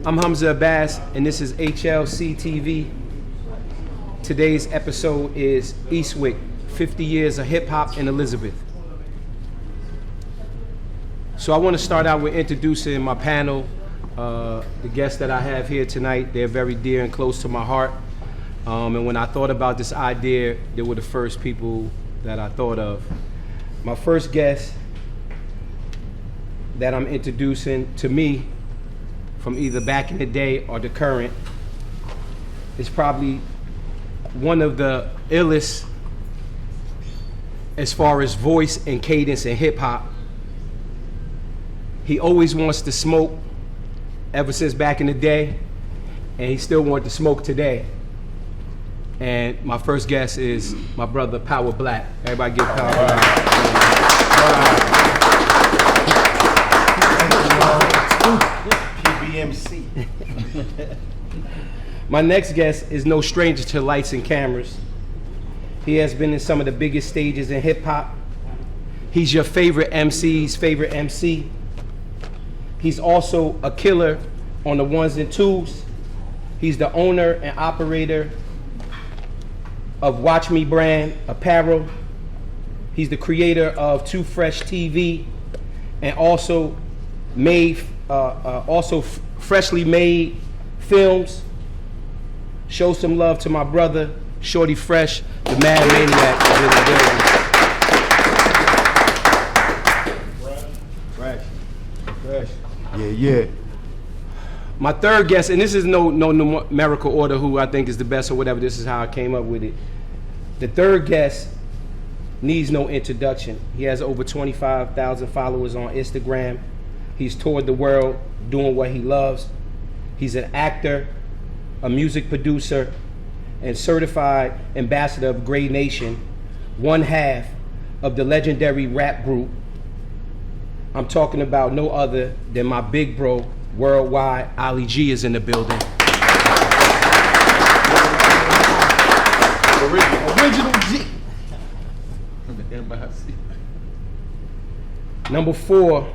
I'm Hamza Abbas, and this is HLC TV. Today's episode is Eastwick, 50 Years of Hip Hop in Elizabeth. So I want to start out with introducing my panel. The guests that I have here tonight, they're very dear and close to my heart. And when I thought about this idea, they were the first people that I thought of. My first guest that I'm introducing to me from either back in the day or the current is probably one of the illest as far as voice and cadence in hip hop. He always wants to smoke ever since back in the day, and he still wants to smoke today. And my first guest is my brother Power Black. Everybody give Power Black. PBMC. My next guest is no stranger to lights and cameras. He has been in some of the biggest stages in hip hop. He's your favorite MC's favorite MC. He's also a killer on the ones and twos. He's the owner and operator of Watch Me brand apparel. He's the creator of Too Fresh TV, and also freshly made films. Show some love to my brother, Shorty Fresh, the Mad Maniac is in the building. Fresh. Yeah. My third guest, and this is no numerical order who I think is the best or whatever, this is how I came up with it. The third guest needs no introduction. He has over 25,000 followers on Instagram. He's toured the world doing what he loves. He's an actor, a music producer, and certified ambassador of Grey Nation, one half of the legendary rap group. I'm talking about no other than my big bro, worldwide, Ali G is in the building. Original G. Number 4,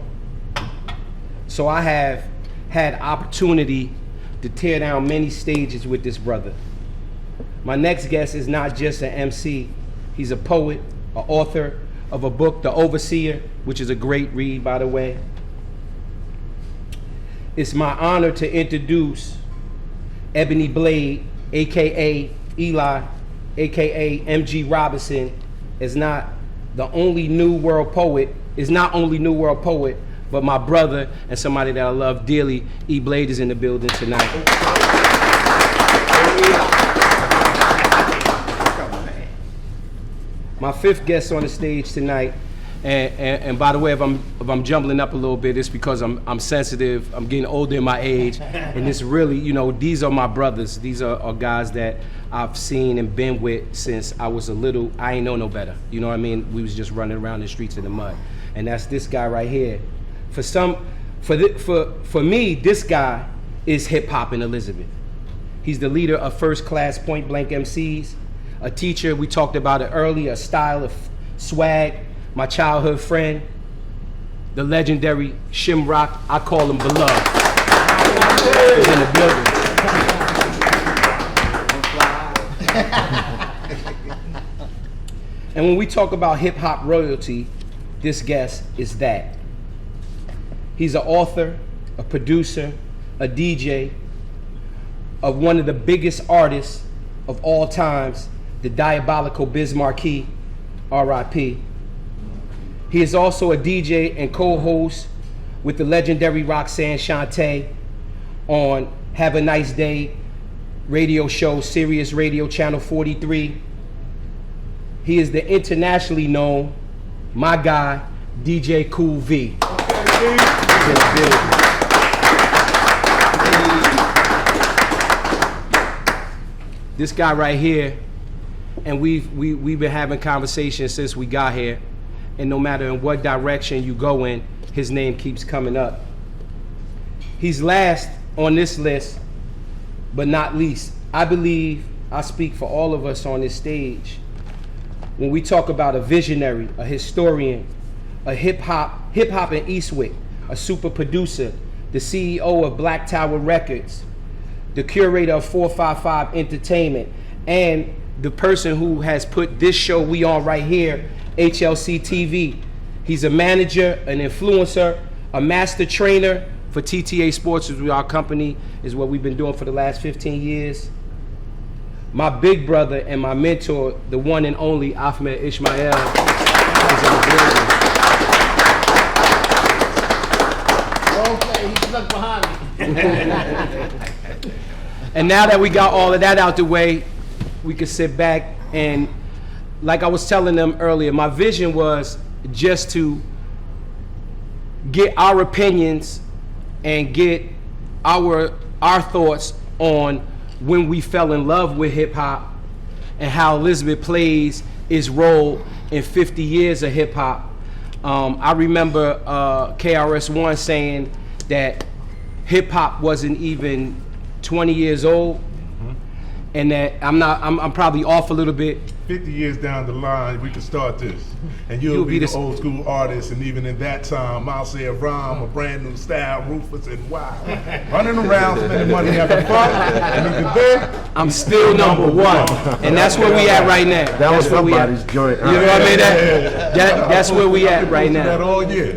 so I have had opportunity to tear down many stages with this brother. My next guest is not just an MC, he's a poet, an author of a book, The Overseer, which is a great read, by the way. It's my honor to introduce Ebony Blade, aka Eli, aka MG Robinson, is not only New World poet, but my brother and somebody that I love dearly. E Blade is in the building tonight. My fifth guest on the stage tonight, and by the way, if I'm jumbling up a little bit, it's because I'm sensitive. I'm getting older in my age, and it's really, these are my brothers. These are guys that I've seen and been with since I was a little. I ain't know no better. You know what I mean? We was just running around the streets in the mud, and that's this guy right here. For me, this guy is hip hop in Elizabeth. He's the leader of First Class Point Blank MCs, a teacher. We talked about it earlier. A style of swag. My childhood friend, the legendary Shimrock, I call him Beloved, is in the building. And when we talk about hip hop royalty, this guest is that. He's an author, a producer, a DJ of one of the biggest artists of all times, the diabolical Biz Markie, R.I.P. He is also a DJ and co-host with the legendary Roxanne Shante on Have a Nice Day radio show, Sirius Radio Channel 43. He is the internationally known, my guy, DJ Cool V. This guy right here, and we've been having conversations since we got here, and no matter in what direction you go in, his name keeps coming up. He's last on this list, but not least. I believe I speak for all of us on this stage when we talk about a visionary, a historian, a hip hop in Eastwick, a super producer, the CEO of Black Tower Records, the curator of 455 Entertainment, and the person who has put this show we on right here, HLC TV. He's a manager, an influencer, a master trainer for TTA Sports, which is our company, is what we've been doing for the last 15 years. My big brother and my mentor, the one and only Ahmed Ishmael, is in the building. Okay, he snuck behind me. And now that we got all of that out the way, we can sit back and, like I was telling them earlier, my vision was just to get our opinions and get our thoughts on when we fell in love with hip hop and how Elizabeth plays its role in 50 years of hip hop. I remember KRS-One saying that hip hop wasn't even 20 years old, and that I'm probably off a little bit. 50 years down the line, we can start this. And you'll be the old school artist, and even in that time, I'll say a rhyme, a brand new style, ruthless and wild. Running around, spending money, having fun, and even then, I'm still number one. And that's where we at right now. That was where we at. somebody's joint. You know what I mean? That's where we at right that now. all year.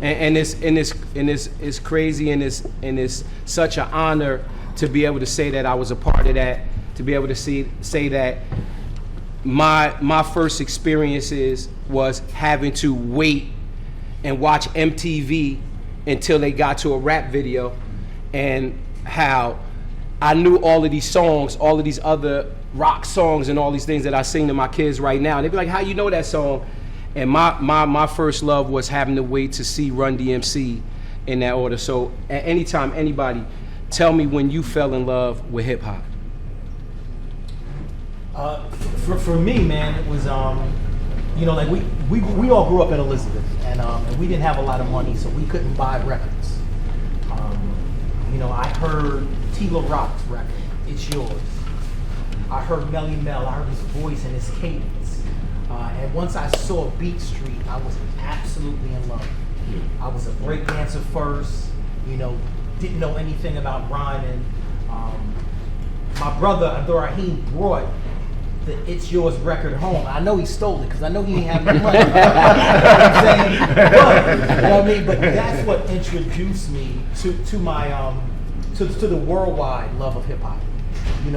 And it's crazy, and it's such an honor to be able to say that I was a part of that, to be able to say that my first experiences was having to wait and watch MTV until they got to a rap video, and how I knew all of these songs, all of these other rock songs and all these things that I sing to my kids right now. And they'd be like, how you know that song? And my first love was having to wait to see Run DMC in that order. So at any time, anybody, tell me when you fell in love with hip hop. For me, man, it was like we all grew up in Elizabeth, and we didn't have a lot of money, so we couldn't buy records. I heard Tila Rock's record, It's Yours. I heard Mellie Mel, I heard his voice and his cadence. And once I saw Beat Street, I was absolutely in love. I was a break dancer first, didn't know anything about rhyming. My brother, Abdurrahim, brought the It's Yours record home. I know he stole it because I know he didn't have no money. You know what I'm saying? But, you know what I mean? But that's what introduced me to my to the worldwide love of hip hop.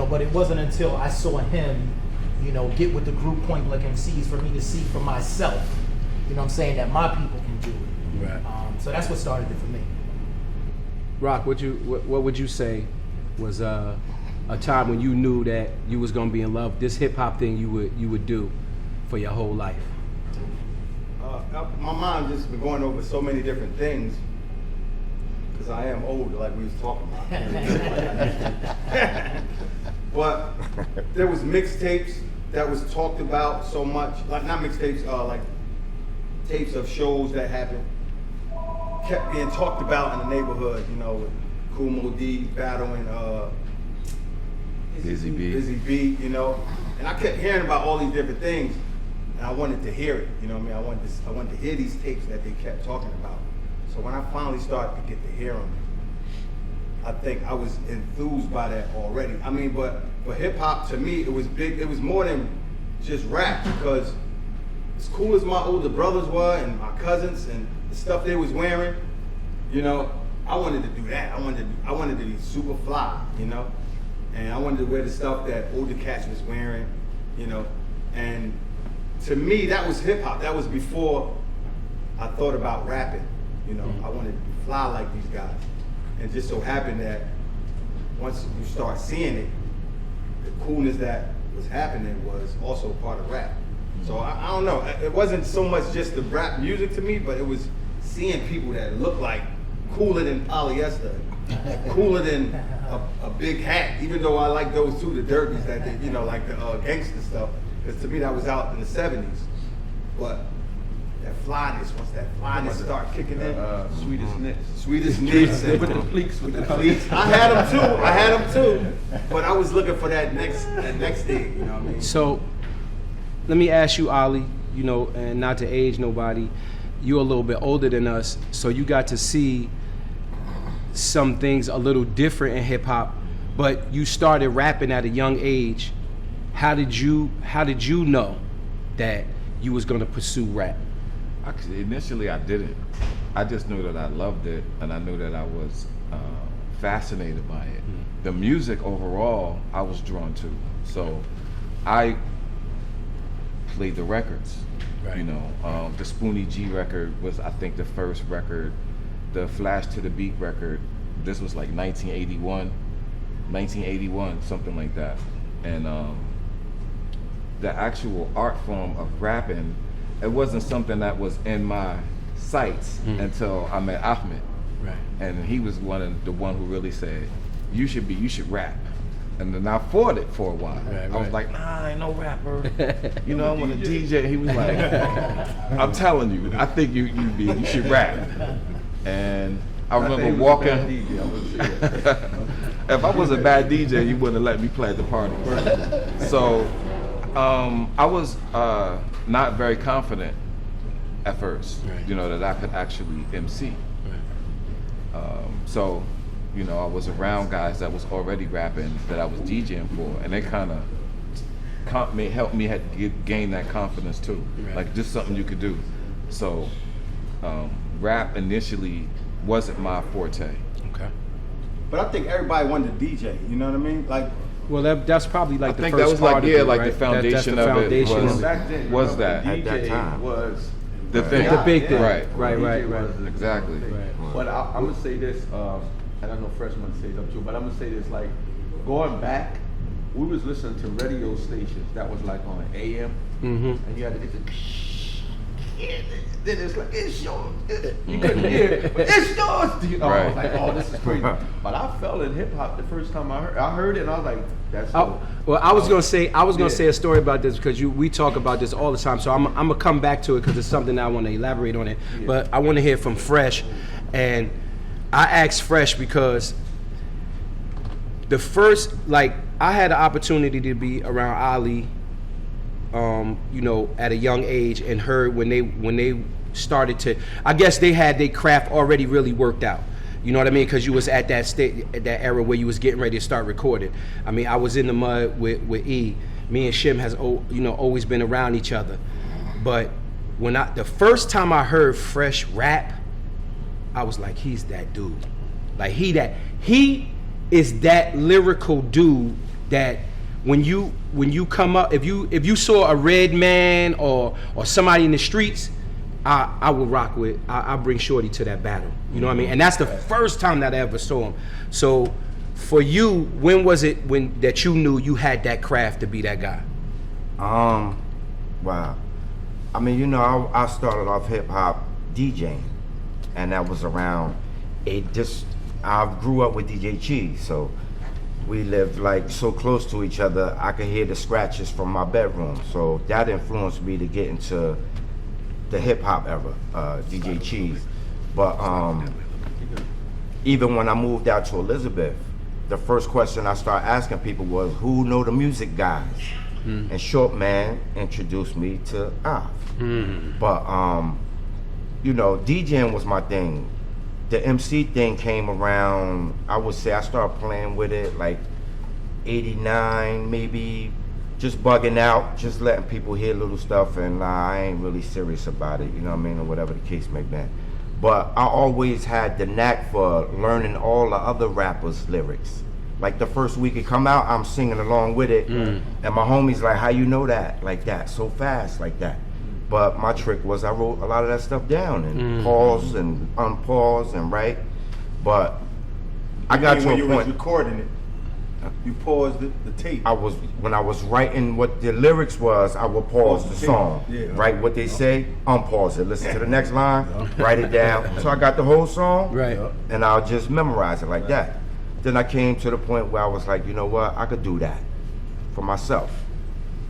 But it wasn't until I saw him, get with the group Point Blank MCs for me to see for myself. You know what I'm saying? That my people can do it. Right. So that's what started it for me. Rock, what would you say was a time when you knew that you was gonna be in love? This hip hop thing you would do for your whole life. My mind just been going over so many different things because I am old, like we was talking about. But there was mixtapes that was talked about so much, like not mixtapes, like tapes of shows that happened, kept being talked about in the neighborhood, with Kool Moe Dee battling Busy B. Busy B, and I kept hearing about all these different things, and I wanted to hear it, I wanted to hear these tapes that they kept talking about. So when I finally started to get to hear them, I think I was enthused by that already. I mean, but hip hop to me, it was big. It was more than just rap, because as cool as my older brothers were and my cousins and the stuff they was wearing, I wanted to do that. I wanted to be super fly, and I wanted to wear the stuff that older cats was wearing, and to me that was hip hop. That was before I thought about rapping, I wanted to be fly like these guys. And just so happened that once you start seeing it, the coolness that was happening was also part of rap. So I don't know, it wasn't so much just the rap music to me, but it was seeing people that looked like cooler than polyester, cooler than a big hat, even though I like those too, the derbies that they, like the gangster stuff, because to me that was out in the 70s. But that flyness, once that flyness start kicking in. Sweetest Nicks. With the pleats, with the pleats. I had them too. But I was looking for that next thing, you know what I mean? So let me ask you, Ali, and not to age nobody, you're a little bit older than us, so you got to see some things a little different in hip hop, but you started rapping at a young age. How did you know that you was gonna pursue rap? Actually, initially I didn't. I just knew that I loved it, and I knew that I was fascinated by it. The music overall, I was drawn to. So I played the records. Right. You know, the Spoonie G record was, I think, the first record. The Flash to the Beat record, this was like 1981, something like that. And the actual art form of rapping, it wasn't something that was in my sights until I met Ahmed. Right. And he was the one who really said, you should rap. And then I fought it for a while. Right, I was like, nah, I ain't no rapper. You know, I want to DJ. He was like, I'm telling you, I think you should rap. And I remember walking. If I was a bad DJ, you wouldn't have let me play at the party. So I was not very confident at first, Right. you know, that I could actually MC. So, you know, I was around guys that was already rapping that I was DJing for, and they kind of helped me gain that confidence too. Right. Like, just something you could do. So, rap initially wasn't my forte. Okay. But I think everybody wanted to DJ. You know what I mean? Like, Well, that's probably like I the think first that was part like, of yeah, it, like right? the foundation that's the of it foundation was- of it. Back then, was you know, that. DJ At that time. was The thing. The big thing. Right. Right. Exactly. Right. But I'm gonna say this, and I know Freshman say something too, but I'm gonna say this, like, going back, we was listening to radio stations that was like on AM, Mm-hmm. and you had to get the then it's like, it's yours. You couldn't hear it, but it's yours. You know, I was Right. like, oh, this is crazy. But I fell in hip hop the first time I heard it, and I was like, that's Well, I was gonna say a story about this because we talk about this all the time. So I'm gonna come back to it because it's something that I want to elaborate on it. Yeah. But I want to hear from Fresh, and I asked Fresh because the first, like, I had the opportunity to be around Ali, you know, at a young age, and heard when they started to, I guess they had their craft already really worked out. You know what I mean? Because you was at that that era where you was getting ready to start recording. I mean, I was in the mud with E. Me and Shim has always been around each other. But when the first time I heard Fresh rap, I was like, he's that dude. Like he is that lyrical dude that when you come up, if you saw a red man or somebody in the streets, I will rock with. I bring Shorty to that battle. You know what I mean? And that's the first time that I ever saw him. So for you, when was it that you knew you had that craft to be that guy? Wow. I mean, you know, I started off hip hop DJing, and that was around I grew up with DJ Cheese, so we lived like so close to each other. I could hear the scratches from my bedroom, so that influenced me to get into the hip hop era, DJ Cheese. But even when I moved out to Elizabeth, the first question I started asking people was, who know the music guys? And Short Man introduced me to Av. But you know, DJing was my thing. The MC thing came around, I would say I started playing with it like 89, maybe, just bugging out, just letting people hear little stuff, and I ain't really serious about it, you know what I mean, or whatever the case may be. But I always had the knack for learning all the other rappers' lyrics. Like the first week it come out, I'm singing along with it, and my homies like, how you know that, like that, so fast, like that. But my trick was I wrote a lot of that stuff down and pause and unpause and write. But I got to when a you was point. recording it, you paused the tape. When I was writing what the lyrics was, I would pause the song, Yeah. write what they say, unpause it, listen to the next line, write it down. So I got the whole song, Right. and I'll just memorize it like that. Then I came to the point where I was like, you know what, I could do that for myself.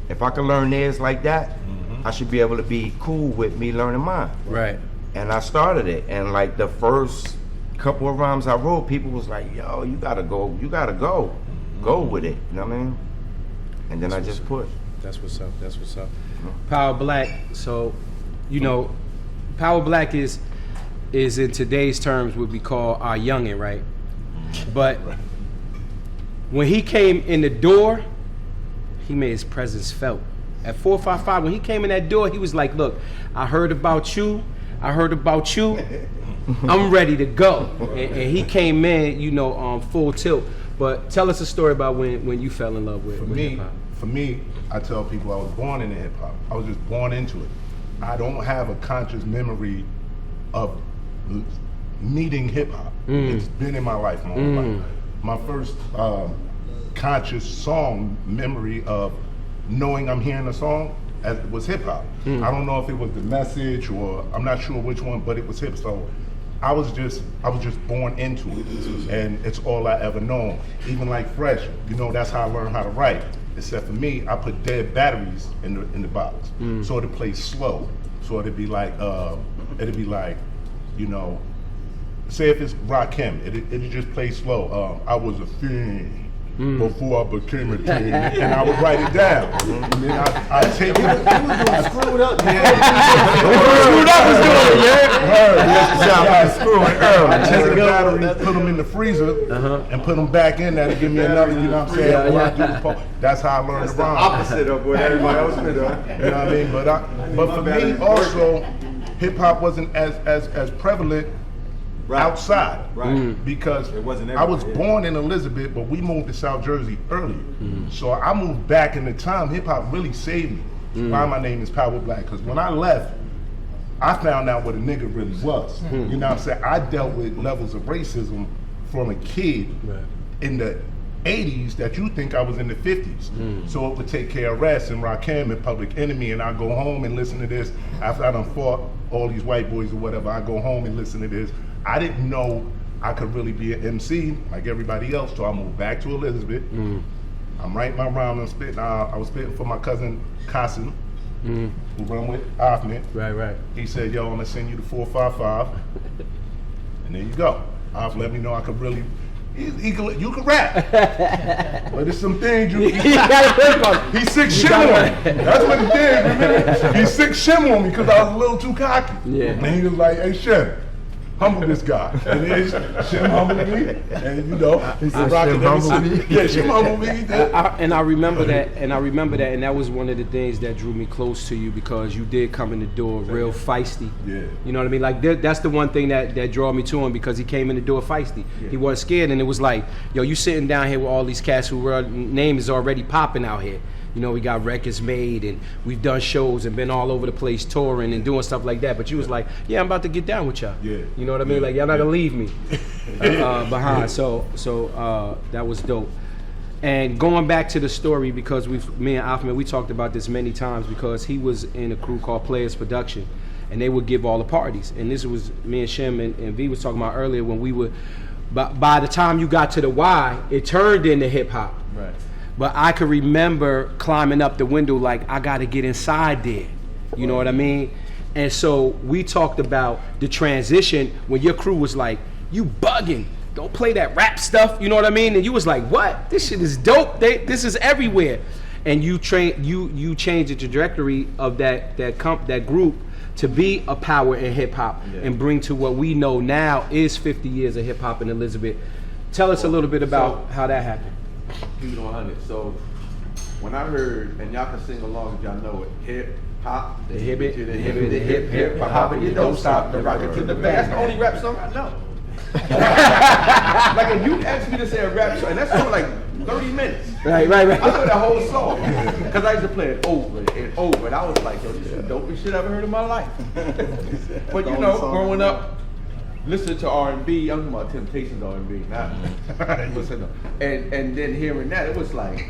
If I could learn theirs like that, I should be able to be cool with me learning mine. Right. And I started it, and like the first couple of rhymes I wrote, people was like, yo, you gotta go with it, you know what I mean? And then I just pushed. That's what's up. Power Black. So, you know, Power Black is in today's terms would be called our youngin', right? But when he came in the door, he made his presence felt. At 455, when he came in that door, he was like, look, I heard about you. I'm ready to go. And he came in, you know, full tilt. But tell us a story about when you fell in love with hip-hop. For me, I tell people I was born into hip hop. I was just born into it. I don't have a conscious memory of meeting hip hop. It's been in my life, my whole life. My first conscious song memory of knowing I'm hearing a song was hip hop. I don't know if it was The Message or I'm not sure which one, but it was hip. So I was just born into it, and it's all I ever known. Even like Fresh, you know, that's how I learned how to write. Except for me, I put dead batteries in the box, so it'd play slow. So it'd be like, you know, say if it's Rakim, it'd just play slow. I was a fiend before I became a king, and I would write it down. And then I take it. Screwed up. Screwed up was doing it, I take the batteries, put them in the freezer, and put them back in there to give me another, you know what I'm saying? That's how I learned to rhyme. Opposite of what everybody else been doing. You know what I mean? But for me also, hip hop wasn't as prevalent outside, because It wasn't I was everywhere. born in Elizabeth, but we moved to South Jersey earlier. So I moved back in the time hip hop really saved me. Why my name is Power Black? Because when I left, I found out what a nigga really was. You know what I'm saying? I dealt with levels of racism from a kid in the 80s that you think I was in the 50s. So it would take KRS and Rakim and Public Enemy, and I'd go home and listen to this. After I done fought all these white boys or whatever, I'd go home and listen to this. I didn't know I could really be an MC like everybody else, so I moved back to Elizabeth. I'm writing my rhyme and spitting. I was spitting for my cousin Qasim, who run with Ahmed. Right. He said, yo, I'm gonna send you the 455. And there you go. Ahmed let me know I could really, you can rap. But there's some things you He's sick shit on me. That's what he did, remember? He sick shit on me because I was a little too cocky. And he was like, hey, Shem, humble this guy. And then Shem humbled me. And you know, he said, Rocky, let me see. Yeah, Shem humbled me. And I remember that, and that was one of the things that drew me close to you, because you did come in the door real feisty. Yeah. You know what I mean? Like that's the one thing that drew me to him, because he came in the door feisty. He wasn't scared, and it was like, yo, you sitting down here with all these cats who name is already popping out here. You know, we got records made, and we've done shows and been all over the place touring and doing stuff like that. But you was like, yeah, I'm about to get down with y'all. Yeah. You know what I mean? Like, y'all not gonna leave me behind. So that was dope. And going back to the story, because me and Ahmed, we talked about this many times, because he was in a crew called Players Production, and they would give all the parties. And this was me and Shem and V was talking about earlier, when we would. But by the time you got to the Y, it turned into hip hop. Right. But I could remember climbing up the window like, I got to get inside there. You know what I mean? And so we talked about the transition when your crew was like, you bugging. Don't play that rap stuff. You know what I mean? And you was like, what? This shit is dope. This is everywhere. And you changed the trajectory of that group to be a power in hip hop and bring to what we know now is 50 years of hip hop in Elizabeth. Tell us a little bit about how that happened. Keep it 100. So when I heard, and y'all can sing along if y'all know it, hip hop, The hip it, to the hip hop, and you don't stop the rocket to the back. That's the only rap song I know. Like if you asked me to say a rap song, and that's song like 30 minutes. Right. I know that whole song because I used to play it over and over, and I was like, yo, this is the dopest shit I've ever heard in my life. But you know, growing up, listening to R&B, I'm talking about Temptations R&B, not listen to, and then hearing that, it was like,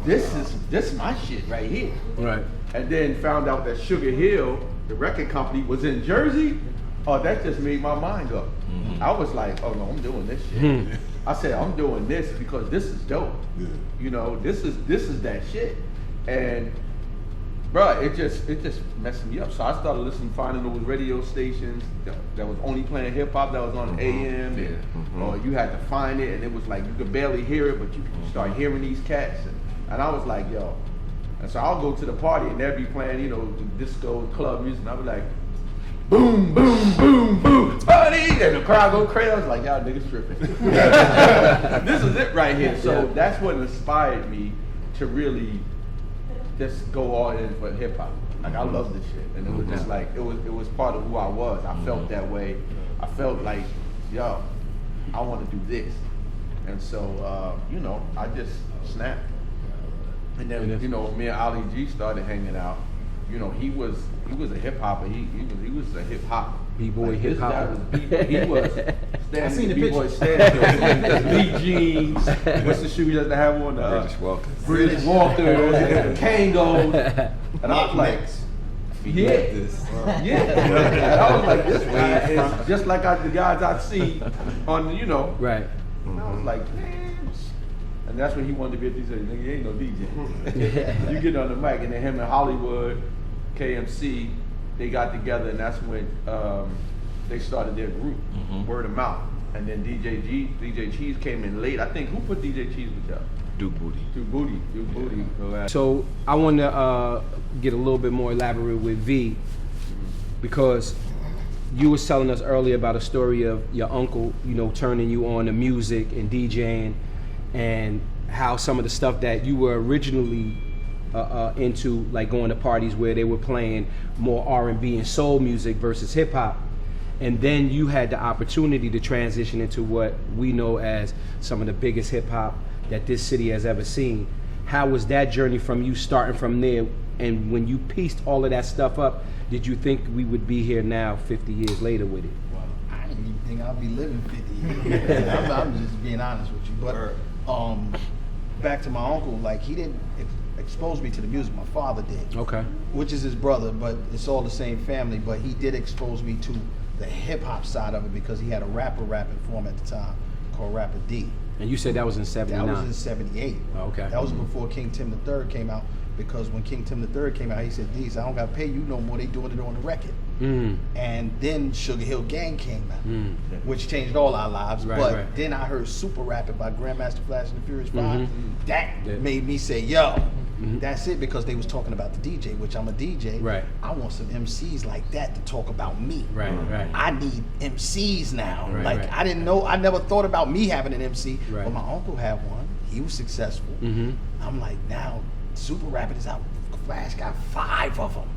this is my shit right here. Right. And then found out that Sugar Hill, the record company, was in Jersey. Oh, that just made my mind up. I was like, oh no, I'm doing this shit. I said, I'm doing this because this is dope. You know, this is that shit. And bruh, it just messed me up. So I started listening, finding those radio stations that was only playing hip hop, that was on AM, and or you had to find it, and it was like you could barely hear it, but you start hearing these cats, and I was like, yo. And so I'll go to the party and they'll be playing, you know, the disco club music, and I'll be like, boom, boom, boom, boom, party and the crowd go crazy. I was like, y'all niggas tripping. This is it right here. So that's what inspired me to really just go all in for hip hop. Like I love this shit, and it was just like it was part of who I was. I felt that way. I felt like, yo, I want to do this, and so you know, I just snapped. And then you know, me and Ali G started hanging out. You know, he was a hip hopper. He was a hip hop. B-boy hip hop. He was I seen the B-boy picture. standing. Lee jeans. What's the shoe he doesn't have on? British Walker. Kangos. And I was like, yeah. And I was like, this guy is just like the guys I see on, you know. Right. And I was like, man. And that's when he wanted to be a DJ. Nigga, you ain't no DJ. You get on the mic, and then him and Hollywood, KMC, they got together, and that's when they started their group, word of mouth. And then DJ Cheese came in late. I think, who put DJ Cheese with y'all? Do Bootee. So I want to get a little bit more elaborate with V, because you was telling us earlier about a story of your uncle, you know, turning you on to music and DJing, and how some of the stuff that you were originally into, like going to parties where they were playing more R&B and soul music versus hip hop, and then you had the opportunity to transition into what we know as some of the biggest hip hop that this city has ever seen. How was that journey from you starting from there, and when you pieced all of that stuff up, did you think we would be here now 50 years later with it? Well, I didn't even think I'd be living 50 years. I'm just being honest with you. But back to my uncle, like he didn't expose me to the music, my father did. Okay. Which is his brother, but it's all the same family. But he did expose me to the hip hop side of it because he had a rapper rapping for him at the time called Rapper D. And you said that was in 79? That was in 78. Oh, okay. That was before King Tim III came out, because when King Tim III came out, he said, "These, I don't got to pay you no more. They doing it on the record." And then Sugar Hill Gang came out, which changed all our lives. But then I heard Super Rapping by Grandmaster Flash and the Furious 5. That made me say, yo, that's it, because they was talking about the DJ, which I'm a DJ. Right. I want some MCs like that to talk about me. Right. I need MCs now. I didn't know, I never thought about me having an MC, but my uncle had one. He was successful. I'm like, now Super Rapping is out. Flash got 5 of them.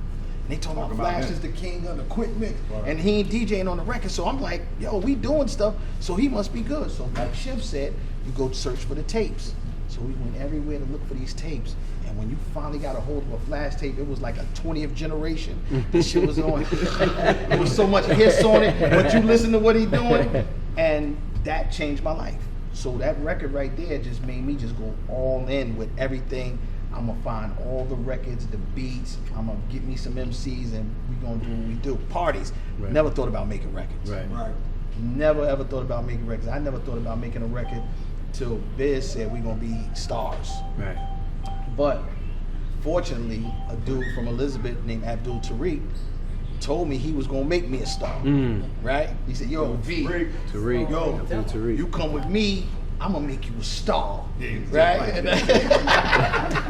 And they talking about Flash is the king of the quick mix. And he ain't DJing on the record. So I'm like, yo, we doing stuff, so he must be good. So like Shiv said, you go search for the tapes. So we went everywhere to look for these tapes. And when you finally got a hold of a Flash tape, it was like a 20th generation. This shit was on. There was so much hits on it, but you listen to what he doing, and that changed my life. So that record right there just made me just go all in with everything. I'm gonna find all the records, the beats. I'm gonna get me some MCs, and we gonna do what we do. Parties. Never thought about making records. Never ever thought about making records. I never thought about making a record till Biz said we gonna be stars. But fortunately, a dude from Elizabeth named Abdul Tariq told me he was gonna make me a star. Right? He said, "Yo, V, Tariq. yo, Abdul Tariq. you come with me, I'm gonna make you a star." Right? I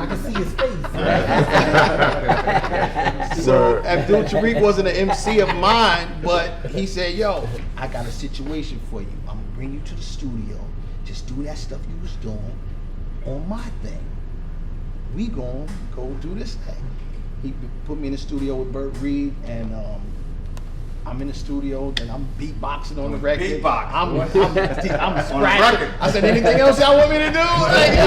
can see his face. So Abdul Tariq wasn't an MC of mine, but he said, "Yo, I got a situation for you. I'm gonna bring you to the studio. Just do that stuff you was doing on my thing. We gonna go do this thing." He put me in the studio with Bert Reed, and I'm in the studio, and I'm beatboxing on the record. I'm scratching. I said, "Anything else y'all want me to do?" Like,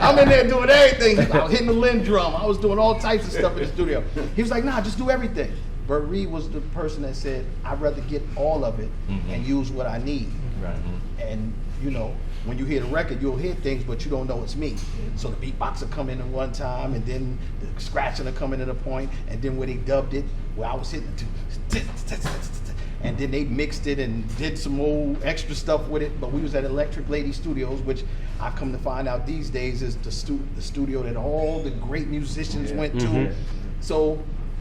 I'm in there doing everything. I was hitting the Lynn drum. I was doing all types of stuff in the studio. He was like, "Nah, just do everything." Bert Reed was the person that said, "I'd rather get all of it and use what I need." And you know, when you hear the record, you'll hear things, but you don't know it's me. So the beatbox will come in at one time, and then the scratching will come in at a point, and then where they dubbed it, where I was hitting and then they mixed it and did some old extra stuff with it. But we was at Electric Lady Studios, which I've come to find out these days is the studio that all the great musicians went to. So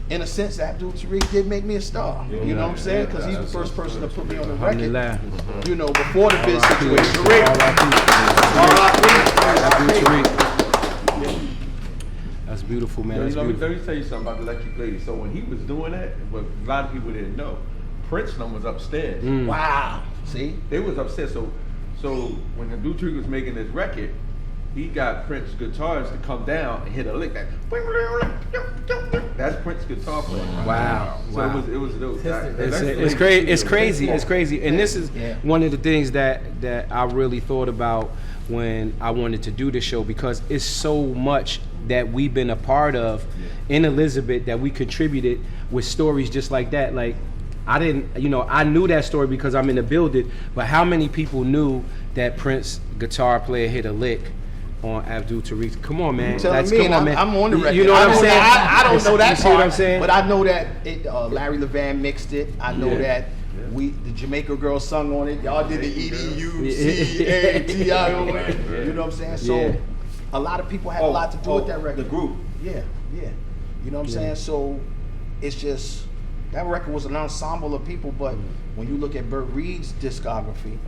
in a sense, Abdul Tariq did make me a star. You know what I'm saying? Because he's the first person to put me on the record. You know, before the Biz situation. That's beautiful, man. Let That's beautiful. me tell you something about the Electric Lady. So when he was doing that, what a lot of people didn't know, Prince numbers upstairs. Wow. See? They was upstairs. So when the Bootee was making this record, he got Prince guitars to come down and hit a lick. That's Prince guitar playing. Wow. So it was those. It's crazy. It's crazy. It's crazy. And this is one of the things that I really thought about when I wanted to do this show, because it's so much that we've been a part of in Elizabeth that we contributed with stories just like that. Like, I didn't, I knew that story because I'm in the building, but how many people knew that Prince guitar player hit a lick on Abdul Tariq? Come on, man. Come on, man. I'm on the record. You know what I'm saying? I don't know that you see what I'm saying? But I know that Larry Levan mixed it. I know that the Jamaica Girls sung on it. Y'all did the EDUCATI on it. You know what I'm saying? So a lot of people had a lot to do with that record. The group. Yeah. You know what I'm saying? So it's just, that record was an ensemble of people, but when you look at Burt Reed's discography,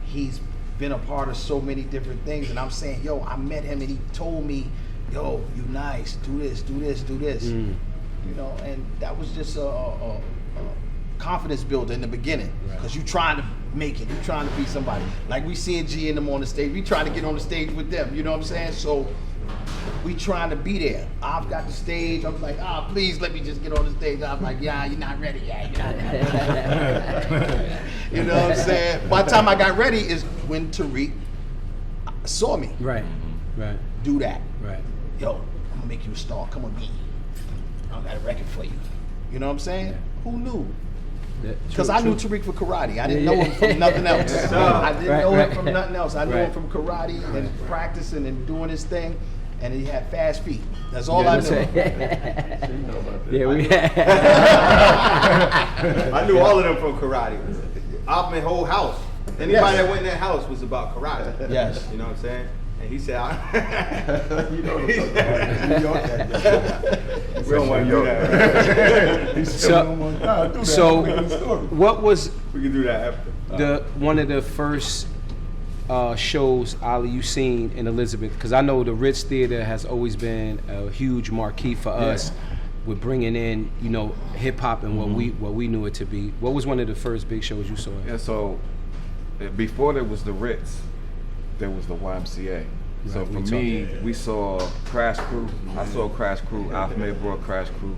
he's been a part of so many different things, and I'm saying, yo, I met him and he told me, yo, you nice, do this. You know, and that was just a confidence builder in the beginning, because you trying to make it, you trying to be somebody. Like we seeing G and them on the stage, we trying to get on the stage with them, you know what I'm saying? So we trying to be there. I've got the stage, I'm like, please let me just get on the stage. I'm like, you're not ready yet. You know what I'm saying? By the time I got ready is when Tariq saw me. Right. Do that. Right. Yo, I'm gonna make you a star. Come with me. I got a record for you. You know what I'm saying? Yeah. Who knew? Because I knew Tariq for karate. I didn't know him from nothing else. I didn't know him from nothing else. I knew him from karate and practicing and doing his thing. And he had fast feet. That's all I knew. I knew all of them from karate. Our whole house. Anybody that went in that house was about karate. Yes. You know what I'm saying? And he said, You know we don't want to do that. So what was We can do that after. one of the first shows, Ali, you seen in Elizabeth? Because I know the Ritz Theater has always been a huge marquee for us with bringing in, hip hop and what we knew it to be. What was one of the first big shows you saw? Yeah, so before there was the Ritz, there was the YMCA. So for me, we saw Crash Crew. I saw Crash Crew. Ahmed brought Crash Crew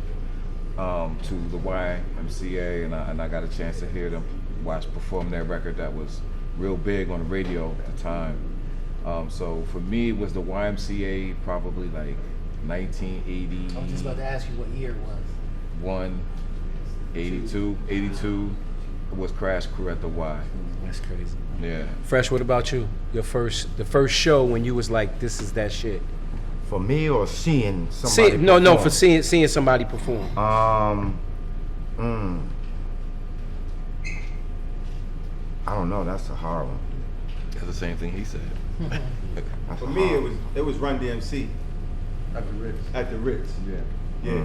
to the YMCA, and I got a chance to hear them perform their record that was real big on the radio at the time. So for me, it was the YMCA, probably like 1980. I was just about to ask you what year it was. 82 was Crash Crew at the Y. That's crazy. Yeah. Fresh, what about you? The first show when you was like, this is that shit. For me or seeing somebody No, for seeing somebody perform. I don't know. That's a hard one. That's the same thing he said. For me, it was Run DMC At the Ritz. at the Ritz. Yeah.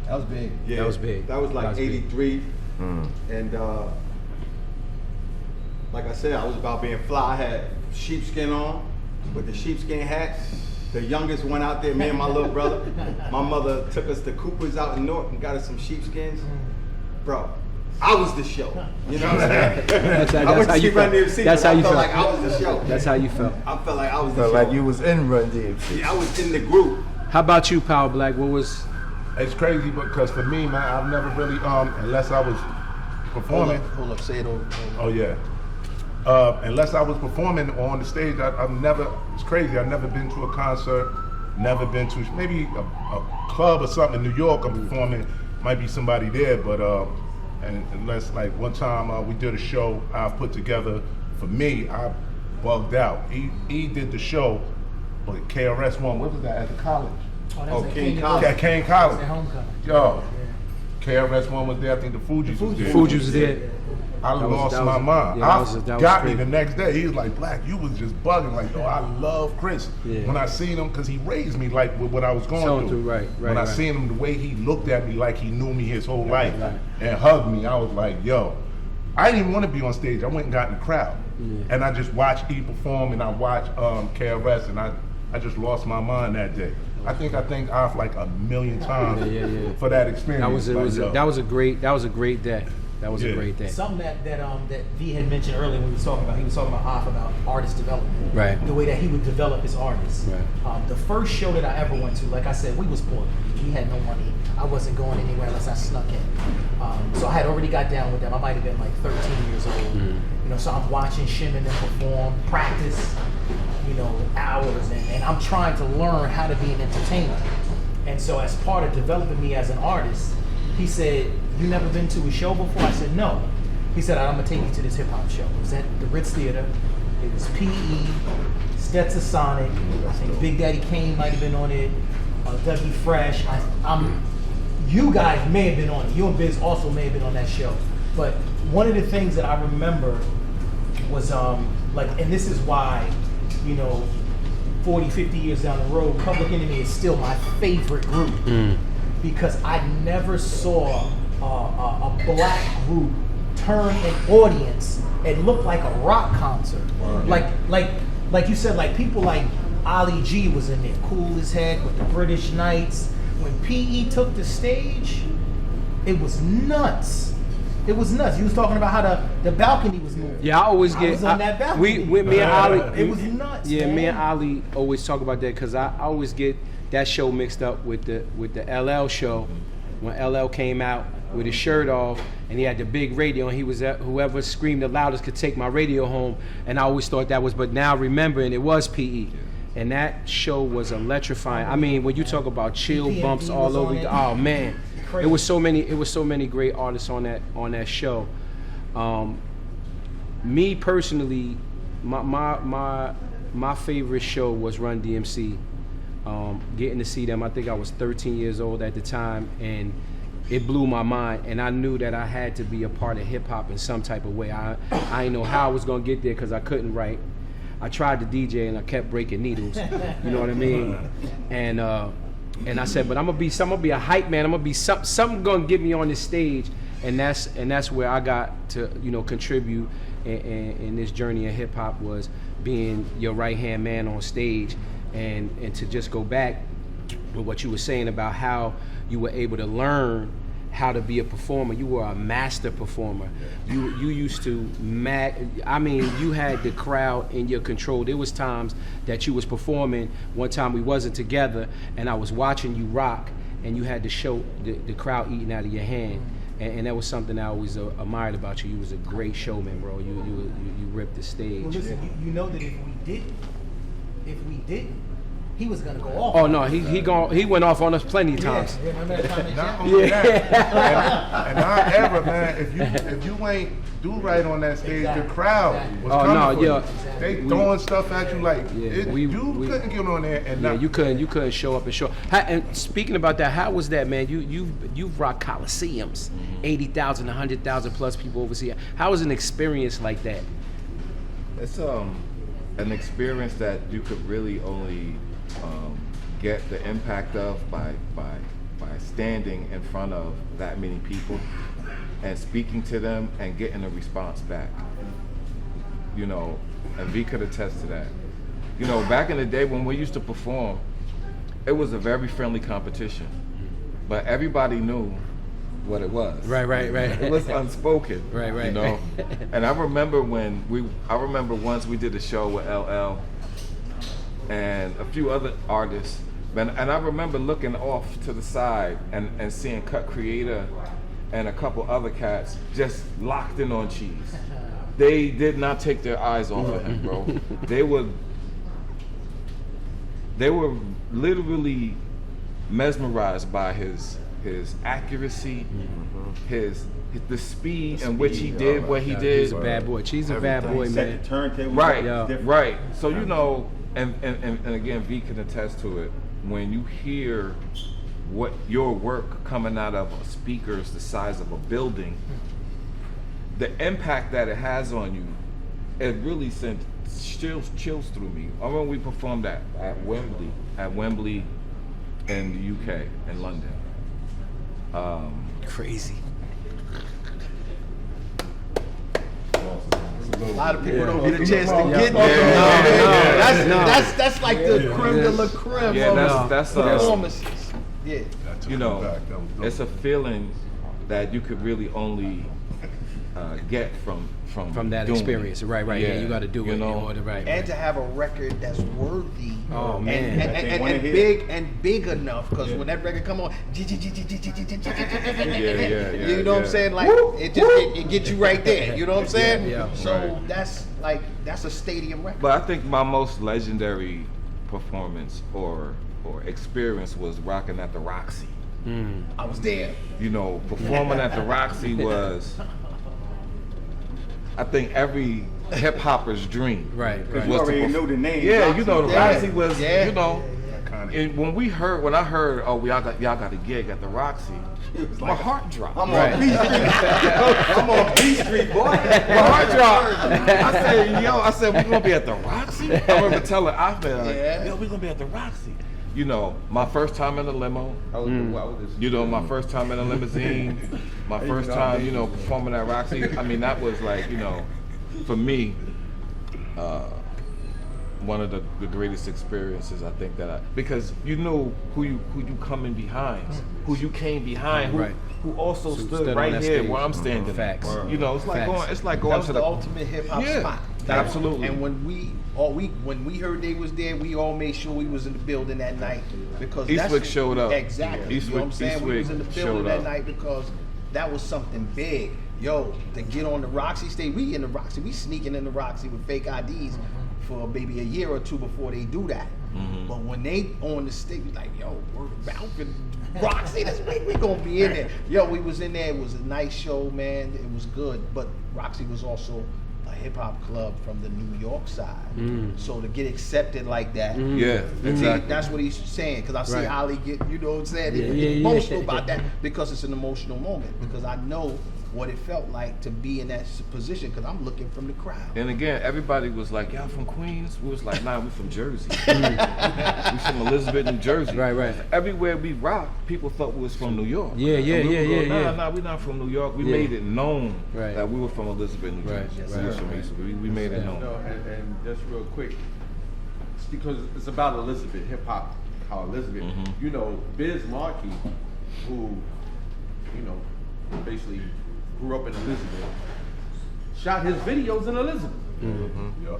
That was big. Yeah. That was big. That was like That was big. 83. And like I said, I was about being fly. I had sheepskin on with the sheepskin hat. The youngest went out there, me and my little brother. My mother took us to Cooper's out in North and got us some sheepskins. Bro, I was the show. You know what I'm saying? That's I went how to see you Run felt. DMC. That's how you I felt felt. like I was the show. That's how you felt. I felt like I was the Felt show. like you was in Run DMC. Yeah, I was in the group. How about you, Power Black? What was? It's crazy because for me, man, I've never really, unless I was performing. Hold up, say it over. Oh yeah. Unless I was performing on the stage, I've never. It's crazy. I've never been to a concert. Never been to maybe a club or something in New York. I'm performing. Might be somebody there, but and unless like one time we did a show I put together for me, I bugged out. He did the show, but KRS One. What was that at the college? That Oh, was at King King College. At Kane College. At homecoming. Yo, KRS One was there. I think the Fugees was there. Fuji was there. I lost that my was- mind. yeah, that was Got me crazy. the next day. He was like, Black, you was just bugging. Like, yo, I love Chris. Yeah. When I seen him, because he raised me like with what I was going Going through. through, right, When I right. seen him, the way he looked at me like he knew me his whole life right. and hugged me, I was like, yo, I didn't even want to be on stage. I went and got in the crowd. And I just watched E perform and I watched KRS and I just lost my mind that day. I think off like a million times Yeah. for that experience. That was Like, yo. a great day. That was a great thing. Something that V had mentioned earlier when he was talking about off about artist development. Right. The way that he would develop his artists. Right. The first show that I ever went to, like I said, we was poor. We had no money. I wasn't going anywhere unless I snuck in. So I had already got down with them. I might have been like 13 years old. You know, so I'm watching Shim and them perform, practice, you know, hours, and I'm trying to learn how to be an entertainer. And so as part of developing me as an artist, he said, "You never been to a show before?" I said, "No." He said, "I'm gonna take you to this hip hop show." It was at the Ritz Theater. It was PE, Stetsasonic. I think Big Daddy Kane might have been on it. Dougie Fresh. You guys may have been on it. You and Biz also may have been on that show. But one of the things that I remember was like, and this is why, you know, 40, 50 years down the road, Public Enemy is still my favorite group. Because I never saw a black group turn an audience and look like a rock concert. Like you said, like people like Ali G was in there, cool as heck with the British Knights. When PE took the stage, it was nuts. It was nuts. You was talking about how the balcony was moving. Yeah, I always get. I was on that balcony. Me and Ali. It was nuts. Yeah, man. me and Ali always talk about that because I always get that show mixed up with the LL show. When LL came out with his shirt off and he had the big radio and he was whoever screamed the loudest could take my radio home, and I always thought that was. But now remembering it was PE. And that show was electrifying. I mean, when you talk about chill bumps all over, oh man, it was so many great artists on that show. Me personally, my favorite show was Run DMC. Getting to see them, I think I was 13 years old at the time, and it blew my mind. And I knew that I had to be a part of hip hop in some type of way. I didn't know how I was gonna get there because I couldn't write. I tried to DJ and I kept breaking needles. You know what I mean? And I said, but I'm gonna be a hype man. I'm gonna be something gonna get me on this stage. And that's where I got to, you know, contribute in this journey of hip hop, was being your right hand man on stage, and to just go back with what you were saying about how you were able to learn how to be a performer. You were a master performer. You used to you had the crowd in your control. There was times that you was performing. One time we wasn't together and I was watching you rock, and you had to show the crowd eating out of your hand. And that was something I always admired about you. You was a great showman, bro. You ripped the stage. Well, listen, you know that if we didn't, he was gonna go off. Oh no, he went off on us plenty of times. Yeah, remember that time Not only that, and I ever, man, if you ain't do right on that stage, the crowd was coming for you. They throwing stuff at you like you couldn't get on there and not. You couldn't show up and show. And speaking about that, how was that, man? You've rocked coliseums, 80,000, 100,000 plus people overseas. How was an experience like that? It's an experience that you could really only get the impact of by standing in front of that many people and speaking to them and getting a response back. You know, and V could attest to that. You know, back in the day when we used to perform, it was a very friendly competition, but everybody knew what it was. Right. It was unspoken. Right. You know, and I remember once we did a show with LL and a few other artists, and I remember looking off to the side and seeing Cut Creator and a couple other cats just locked in on Cheese. They did not take their eyes off of him, bro. They were literally mesmerized by his accuracy, the speed in which he did what he did. He's a bad boy. Cheese a bad boy, man. Right. So you know, and again, V can attest to it. When you hear what your work coming out of speakers the size of a building, the impact that it has on you, it really sent chills through me. I remember we performed at Wembley in the UK, in London. Crazy. A lot of people don't get a chance to get there. That's like the creme de la creme of that's performances. Yeah. You know, it's a feeling that you could really only get from that doing experience. it. Right. Yeah, you got to do it in order, right. And to have a record that's worthy. Oh, man. And big enough, because when that record come on, you know what I'm saying? Like it gets you right there. You know what I'm saying? Yeah. So that's a stadium record. But I think my most legendary performance or experience was rocking at the Roxy. I was there. You know, performing at the Roxy was, I think, every hip hopper's dream. Right. You already know the name. Yeah, Roxy. you know, the Roxy was, you know, Iconic. and when I heard, oh, y'all got a gig at the Roxy, my heart dropped. I'm on B Street. I'm on B Street, boy. My heart dropped. I said, we gonna be at the Roxy? I remember telling Ahmed, like, yo, we gonna be at the Roxy. You know, my first time in a limo. You know, my first time in a limousine. My first time, you know, performing at Roxy. I mean, that was like, you know, for me, one of the greatest experiences. I think because you know who you coming behind, who you came behind, who also stood right here where I'm standing. Facts. You know, it's like going That to was the ultimate hip hop spot. Absolutely. And when we heard they was there, we all made sure we was in the building that night because Eastwick showed up. Exactly. You know what I'm saying? We was in the building that night because that was something big. Yo, to get on the Roxy stage, we in the Roxy, we sneaking in the Roxy with fake IDs for maybe a year or two before they do that. But when they on the stage, we like, yo, we're Ralph and Roxy this week, we gonna be in there. Yo, we was in there. It was a nice show, man. It was good. But Roxy was also a hip hop club from the New York side. So to get accepted like that, exactly. that's what he's saying. Because I see Ali get, you know what I'm saying, Yeah. emotional about that because it's an emotional moment. Because I know what it felt like to be in that position because I'm looking from the crowd. And again, everybody was like, y'all from Queens? We was like, nah, we from Jersey. We from Elizabeth, New Jersey. Right. Everywhere we rocked, people thought we was from New York. Yeah. Nah, we not from New York. We made it known that we were from Elizabeth, New Jersey. Right. We was from Eastwick. We made it known. You know, and just real quick, it's because it's about Elizabeth, hip hop, how Elizabeth, you know, Biz Markie, who, you know, basically grew up in Elizabeth, shot his videos in Elizabeth.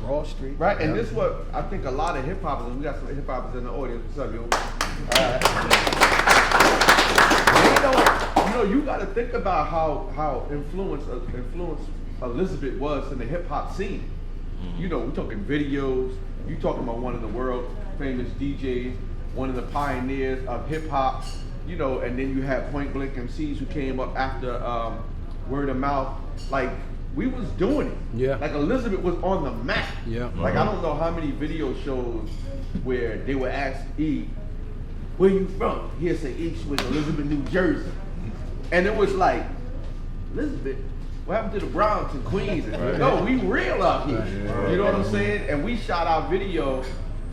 Broad Street. Right, and this is what I think a lot of hip hoppers, and we got some hip hoppers in the audience. What's up, yo? You know, you got to think about how influenced Elizabeth was in the hip hop scene. You know, we're talking videos. You talking about one of the world famous DJs, one of the pioneers of hip hop. You know, and then you have Point Blank MCs who came up after word of mouth. Like, we was doing it. Yeah. Like, Elizabeth was on the map. Yeah. Like, I don't know how many video shows where they would ask E, where you from? He'll say Eastwick, Elizabeth, New Jersey. And it was like, Elizabeth, what happened to the Bronx and Queens? No, we real out here. You know what I'm saying? And we shot our video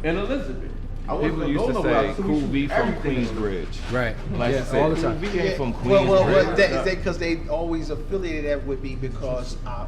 in Elizabeth. People used to say, Cool V from Queensbridge. Right. Like Yeah, all the time. Cool V ain't from Queensbridge. Well, because they always affiliated that with me because our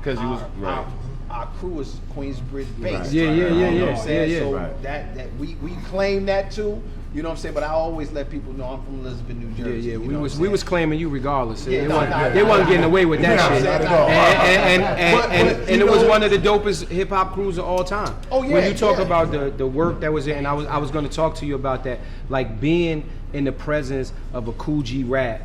crew is Queensbridge based. Yeah. You know what I'm saying? Yeah. So Right. that we claim that too. You know what I'm saying? But I always let people know I'm from Elizabeth, New Jersey. Yeah. You know We what was I'm we saying? was claiming you regardless. Yeah, They wasn't getting away with that shit. not at all. And it was one of the dopest hip hop crews of all time. Oh, yeah, When you talk yeah. about the work that was in, and I was going to talk to you about that, like being in the presence of a Cool G Rap,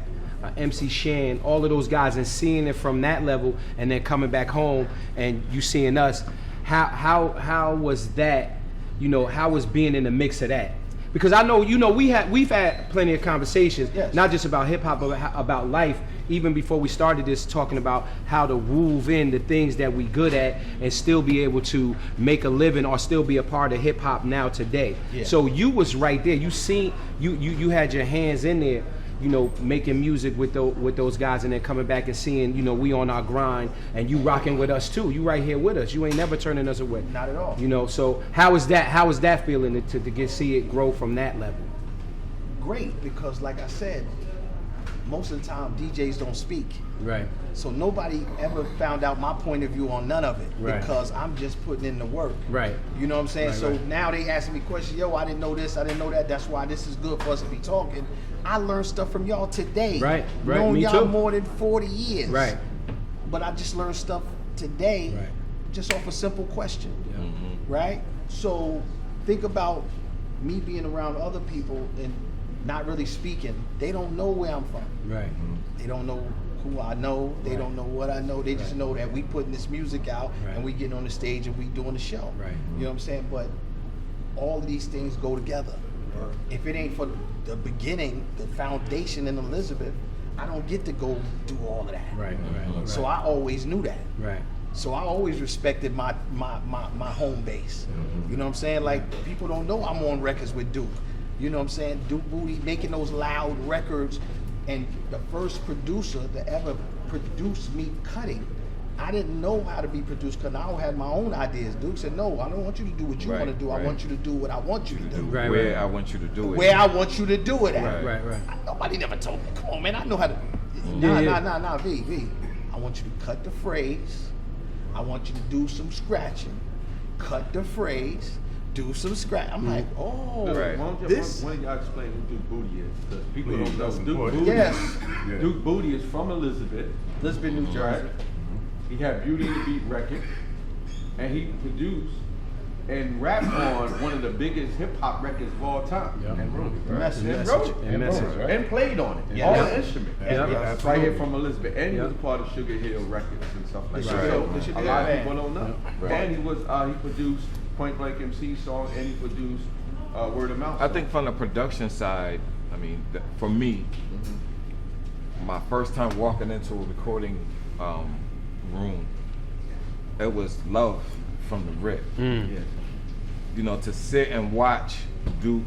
MC Shan, all of those guys, and seeing it from that level, and then coming back home and you seeing us. How was that? You know, how was being in the mix of that? Because I know, you know, we've had plenty of conversations, not just about hip hop, but about life. Even before we started this, talking about how to weave in the things that we good at and still be able to make a living or still be a part of hip hop now today. Yeah. So you was right there. You seen, you had your hands in there, you know, making music with those guys, and then coming back and seeing, you know, we on our grind and you rocking with us too. You right here with us. You ain't never turning us away. Not at all. You know, so how is that feeling to see it grow from that level? Great, because like I said, most of the time DJs don't speak. Right. So nobody ever found out my point of view on none of it, Right. because I'm just putting in the work. Right. You know what I'm saying? Right, So right. now they asking me questions. Yo, I didn't know this. I didn't know that. That's why this is good for us to be talking. I learned stuff from y'all today. Right. Known Me y'all too. more than 40 years. Right. but I just learned stuff today, Right. just off a simple question, Mm-hmm. right? So think about me being around other people and not really speaking. They don't know where I'm from. Right. They don't know who I know. They Right. don't know what I know. They just know that we putting this music out Right. and we getting on the stage and we doing the show. Right. You know what I'm saying? But all of these things go together. If it ain't for the beginning, the foundation in Elizabeth, I don't get to go do all of that. Right. Right. So I always knew that. Right. So I always respected my home base. You know what I'm saying? Like, people don't know I'm on records with Duke. You know what I'm saying? Duke Bootee making those loud records, and the first producer to ever produce me cutting. I didn't know how to be produced because I had my own ideas. Duke said, no, I don't want you to do what you Right, want to do. I right. want you to do what I want you to do. Right, Where right. I want you to do it. Where I want you to do it at. Right. Right. Nobody never told me. Come on, man. I know how to. Yeah, yeah. Nah, V. I want you to cut the phrase. I want you to do some scratching. Cut the phrase. Do some scratch. I'm like, oh, Right. Why don't this. y'all explain who Duke Bootee is? Because people Please, don't know. that's Duke important. Bootee, Yes. Yeah. Duke Bootee is from Elizabeth. Elizabeth, New Jersey. Right. He had Beauty and the Beat record, and he produced and rapped on one of the biggest hip hop records of all time. Yeah. And wrote it. Message. And wrote it. And Message, wrote it. right? And played on it. Yeah. All Yeah. the instruments. Yeah. Right Absolutely. here from Elizabeth. And he Yeah. was a part of Sugar Hill Records and stuff like The that. Sugar So Hill- the Sugar a Hill lot of band. people don't know. Right. And he produced Point Blank MC song, and he produced Word of Mouth. I song. think from the production side, I mean, for me, my first time walking into a recording room, it was love from the rip. Mm. Yeah. You know, to sit and watch Duke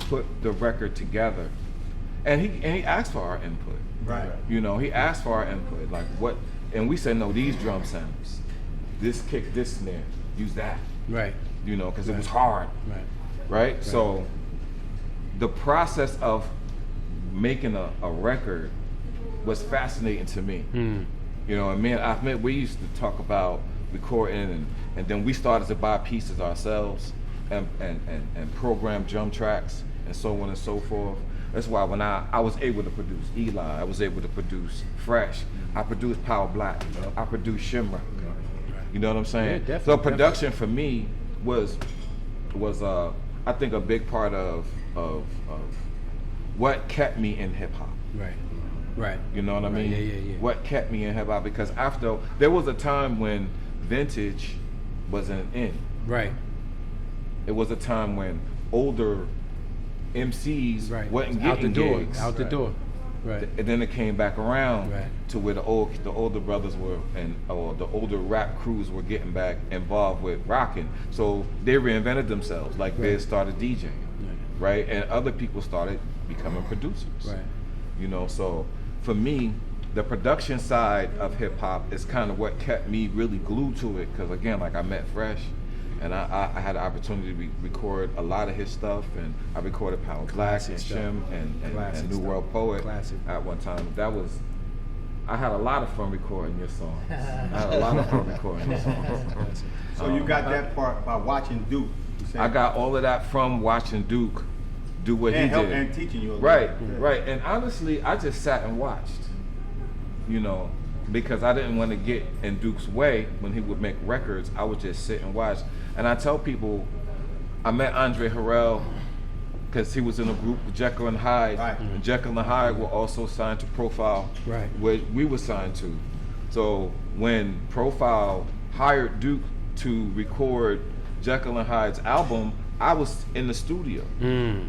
put the record together, and he asked for our input. Right. You know, he asked for our input, like what, and we said no, these drum sounds, this kick, this snare, use that. Right. You know, because it was hard. Right. Right? So the process of making a record was fascinating to me. Mm. You know, and me and Ahmed, we used to talk about recording, and then we started to buy pieces ourselves and program drum tracks and so on and so forth. That's why when I was able to produce Eli, I was able to produce Fresh, I produced Power Black, I produced Shimmer. You know what I'm saying? Yeah, definitely, So production for me was I think a big part of what kept me in hip hop. Right. Right. You know what I Right, mean? yeah. What kept me in hip hop, because after there was a time when vintage wasn't in. Right. It was a time when older MCs Right. wasn't Out the getting door. gigs. Out the door. Right. And then it came back around Right. to where the older brothers were, or the older rap crews were getting back involved with rocking. So they reinvented themselves. Like Right. Biz started DJing, right? And other people started becoming producers. Right. You know, so for me, the production side of hip hop is kind of what kept me really glued to it. Because again, like I met Fresh, and I had the opportunity to record a lot of his stuff, and I recorded Power Black Classic and stuff. Shim and Classic New stuff. World Poet Classic. at one time. I had a lot of fun recording your songs. I had a lot of fun recording your songs. So you got that part by watching Duke. you saying? I got all of that from watching Duke do what and he help did. and teaching you a little Right, bit. right. And honestly, I just sat and watched, you know, because I didn't want to get in Duke's way when he would make records. I would just sit and watch. And I tell people, I met Andre Harrell because he was in a group with Jekyll and Hyde. Right. And Jekyll and Hyde were also signed to Profile, Right. where we were signed to. So when Profile hired Duke to record Jekyll and Hyde's album, I was in the studio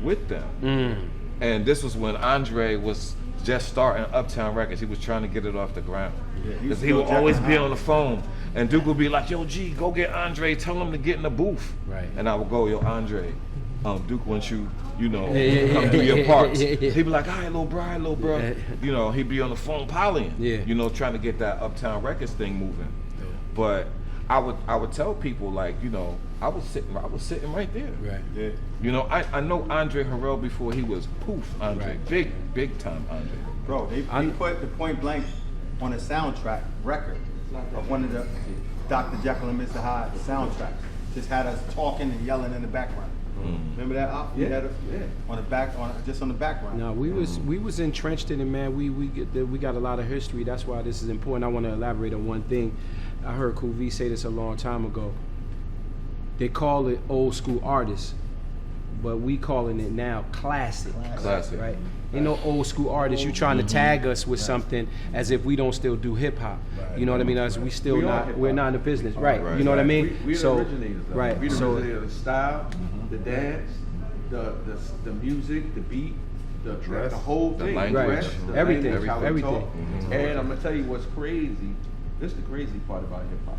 with them. And this was when Andre was just starting Uptown Records. He was trying to get it off the ground. Yeah, Because he still would always Jekyll be and on the phone. And Duke would be like, yo, G, go get Andre. Tell him to get in the booth. Right. And I would go, yo, Andre, Duke wants you, you know, Yeah. come do your parts. Yeah. He'd be like, all right, little bro. Yeah. You know, he'd be on the phone polying. Yeah. You know, trying to get that Uptown Records thing moving. Yeah. But I would tell people, like, you know, I was sitting right there. Right. Yeah. You know, I know Andre Harrell before he was Poof Andre. Right. Big time Andre. Bro, they put the Point Blank on a soundtrack record of one of the Dr. Jekyll and Mr. Hyde soundtracks. just had us talking and yelling in the background. Remember that? Yeah, Had us yeah. On the back, just on the background. No, we was entrenched in it, man. We got a lot of history. That's why this is important. I want to elaborate on one thing. I heard Cool V say this a long time ago. They call it old school artists, but we calling it now classic. Classic. Right? Ain't no old school artists. You trying to tag us with something as if we don't still do hip hop. You know what I mean? As we still We are not. hip-hop. We're not in the business. Right. You know what I mean? We the originators of it. right. We the So originators of the style, the dance, the music, the beat, the whole the thing. language. Dress, Right. the Everything, language, how we everything. talk. And I'm gonna tell you what's crazy. This is the crazy part about hip hop.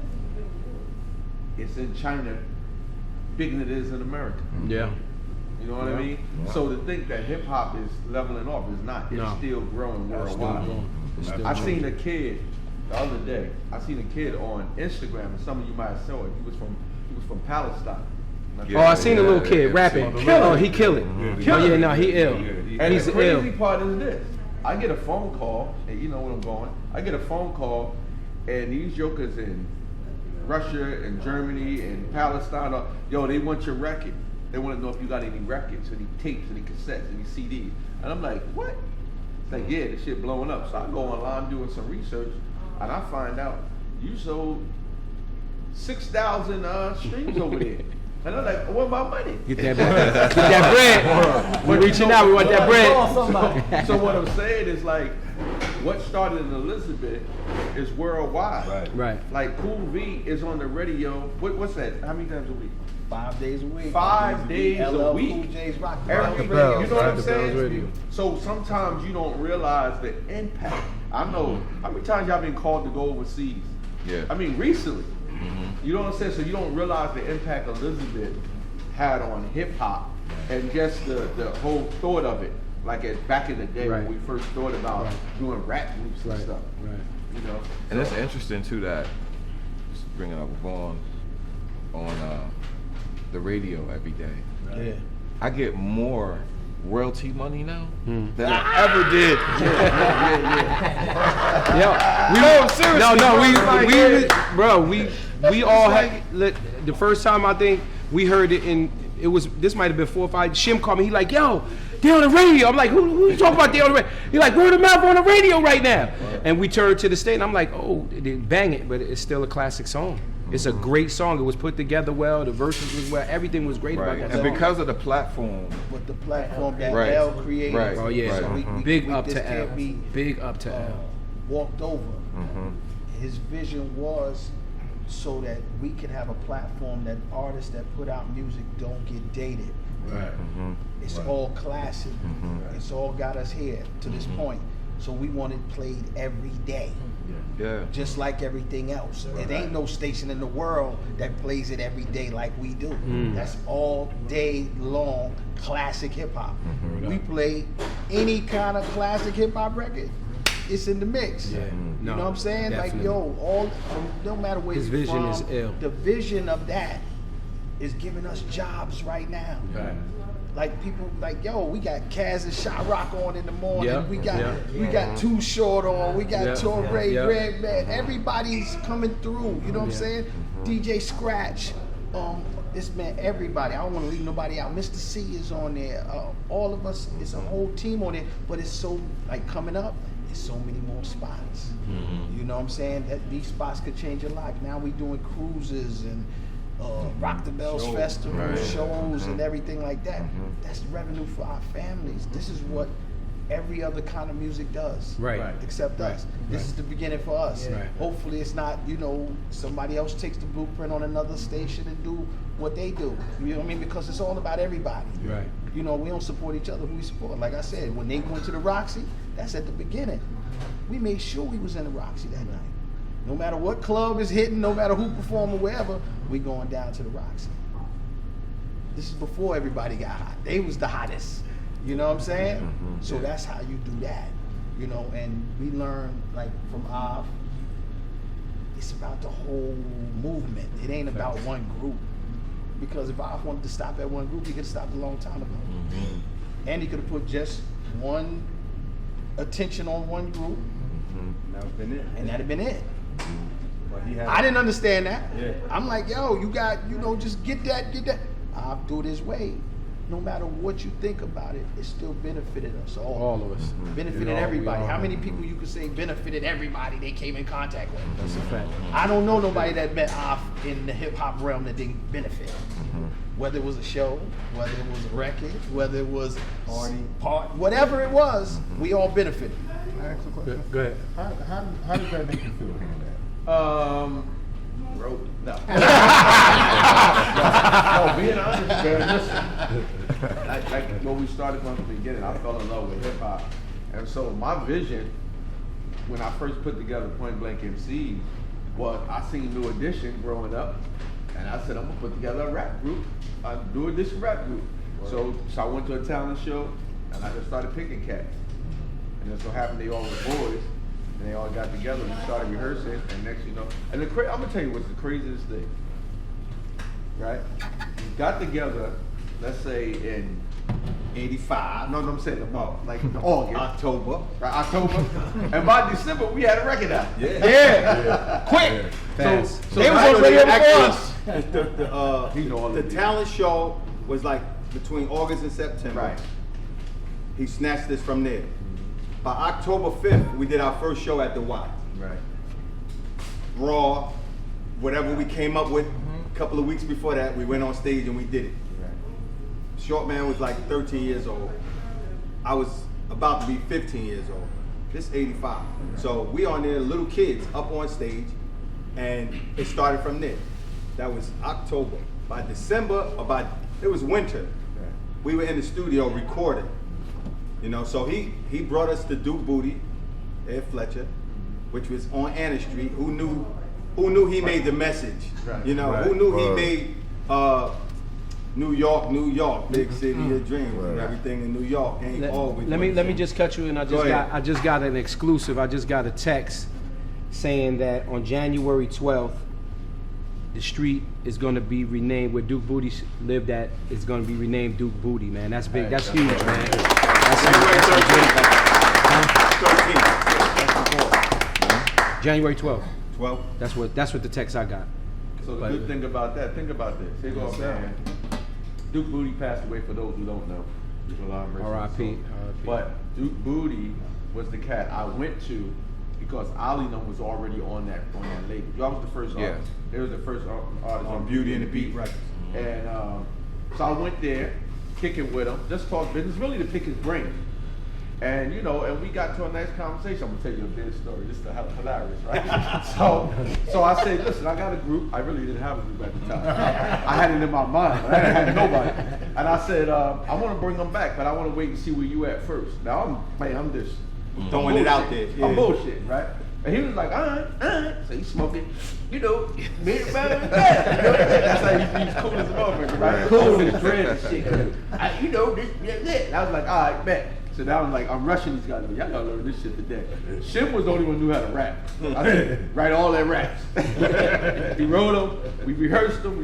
It's in China bigger than it is in America. yeah. You know what I mean? So to think that hip hop is leveling off is not. It's No. still growing worldwide. It's still I growing. seen a kid the other day. I seen a kid on Instagram, and some of you might have saw it. He was from Palestine. Oh, I seen a little kid rapping. Oh, he kill it. Kill Oh yeah, it. no, he ill. And He's the crazy ill. part is this. I get a phone call, and you know where I'm going. I get a phone call, and these jokers in Russia and Germany and Palestine, yo, they want your record. They want to know if you got any records, any tapes, any cassettes, any CDs. And I'm like, what? It's like, yeah, this shit blowing up. So I go online doing some research, and I find out you sold 6,000 streams over there. And I'm like, what my money? Get that bread. Get that bread. We're reaching out. We want that bread. So what I'm saying is like, what started in Elizabeth is worldwide. Right. Like Cool V is on the radio. What's that? How many times a week? 5 days a week. 5 days a LL week. Cool J's Rock. Every, Bells, you know what I'm the Bells radio. saying? So sometimes you don't realize the impact. I know how many times y'all been called to go overseas. Yeah. I mean recently. You know what I'm saying? So you don't realize the impact Elizabeth had on hip hop and just the whole thought of it. Like back in the day Right. when we first thought about doing rap groups and Right. stuff. Right. You know. And it's interesting too that just bringing up on the radio every day. Yeah. I get more royalty money now than I ever did. We all had the first time I think we heard it in it was this might have been 4 or 5. Shim called me. He like, yo, they on the radio. I'm like, who you talking about? They on the radio? He like, word of mouth on the radio right now. And we turned to the state, and I'm like, oh, they bang it, but it's still a classic song. It's a great song. It was put together well. The verses was well. Everything was great Right. about that And song. because of the platform, With the platform that Right. L created. Right. Oh yeah, So big we up just to L. can't be, Big up to L. walked over. His vision was so that we can have a platform that artists that put out music don't get dated. Right. It's all classic. It's all got us here to this point. So we want it played every day, yeah. just like everything else. It ain't no station in the world that plays it every day like we do. That's all day long classic hip hop. We play any kind of classic hip hop record. It's in the mix. Yeah. You No, know what I'm saying? definitely. Like, yo, no matter where His you're vision from, is ill. the vision of that is giving us jobs right now. Right. Like people like, yo, we got Kaz and Shot Rock on in the morning. Yeah, We got Too Short on. We got Yeah, Torre, yeah. Redman. Everybody's coming through. You know what I'm saying? DJ Scratch. This man, everybody. I don't want to leave nobody out. Mr. C is on there. All of us. It's a whole team on there. But it's so like coming up. There's so many more spots. You know what I'm saying? That these spots could change your life. Now we doing cruises and Rock the Bells Festival shows and everything like that. That's revenue for our families. This is what every other kind of music does. Right. Except us. This is the beginning for us. Right. Hopefully it's not, somebody else takes the blueprint on another station and do what they do. You know what I mean? Because it's all about everybody. Right. We don't support each other, who we support. Like I said, when they went to the Roxy, that's at the beginning. We made sure we was in the Roxy that night. No matter what club is hitting, no matter who performing wherever, we going down to the Roxy. This is before everybody got hot. They was the hottest. You know what I'm saying? So that's how you do that. And we learn like from Av, it's about the whole movement. It ain't about one group. Because if Av wanted to stop at one group, he could have stopped a long time ago. And he could have put just one attention on one group, That's been it. and that'd have been it. But he had I didn't understand that. Yeah. I'm like, yo, you got, just get that. I'll do it his way. No matter what you think about it, it still benefited us all. All of us. Benefited We all- everybody. we all- How many people you could say benefited everybody they came in contact with? That's a fact. I don't know nobody that met off in the hip hop realm that didn't benefit. Whether it was a show, whether it was a record, whether it was part, whatever it was, we all benefited. I ask a question. Go ahead. How does that make you feel hearing that? Broke. No. No, being honest, man, listen. Like when we started from the beginning, I fell in love with hip hop. And so my vision, when I first put together Point Blank MC, was I seen New Edition growing up. And I said, I'm gonna put together a rap group, a New Edition rap group. So I went to a talent show and I just started picking cats. And it so happened they all were boys. And they all got together and we started rehearsing, and next you know, and I'm gonna tell you what's the craziest thing, right? We got together, let's say in 85. No, I'm saying about like in August, October. right? October, and by December we had a record out. Yeah. Quick. Fast. So They was that's already what before actually- us. He know all The of it. talent show was like between August and September. Right. He snatched this from there. By October 5th, we did our first show at the Y. Right. Raw, whatever we came up with. A couple of weeks before that, we went on stage and we did it. Short Man was like 13 years old. I was about to be 15 years old. This 85. So we on there, little kids, up on stage, and it started from there. That was October. By December, it was winter. We were in the studio recording. So he brought us to Duke Bootee at Fletcher, which was on Anna Street. Who knew he made the message? Right. Who knew he made New York, big city of dreams, and everything in New York ain't always. Let me just cut you in. Go ahead. I just got an exclusive. I just got a text saying that on January 12th, the street is going to be renamed where Duke Bootee lived at. Is going to be renamed Duke Bootee, man. That's big. That's huge, man. January 13th. January 12th. 12. That's what the text I got. So the good thing about that, think about this. Here goes man. Duke Bootee passed away for those who don't know. R.I.P. But Duke Bootee was the cat I went to because Ali Num was already on that label. Y'all was the first artist. They was the first artist on Beauty and the Beat Records. And so I went there, kicking with him, just talk business, really to pick his brain. And and we got to a nice conversation. I'm gonna tell you a big story. This is hilarious, right? so I said, listen, I got a group. I really didn't have a group at the time. I had it in my mind. I didn't have nobody. And I said, I want to bring them back, but I want to wait and see where you at first. Now I'm just Throwing it out there. I'm bullshit, right? And he was like, all right. So he's smoking, That's how he's cool as a motherfucker, right? Cool as dread and shit. This. And I was like, all right, bet. So now I'm rushing these guys. Y'all gotta learn this shit today. Shim was the only one who knew how to rap. I said, write all their raps. He wrote them, we rehearsed them.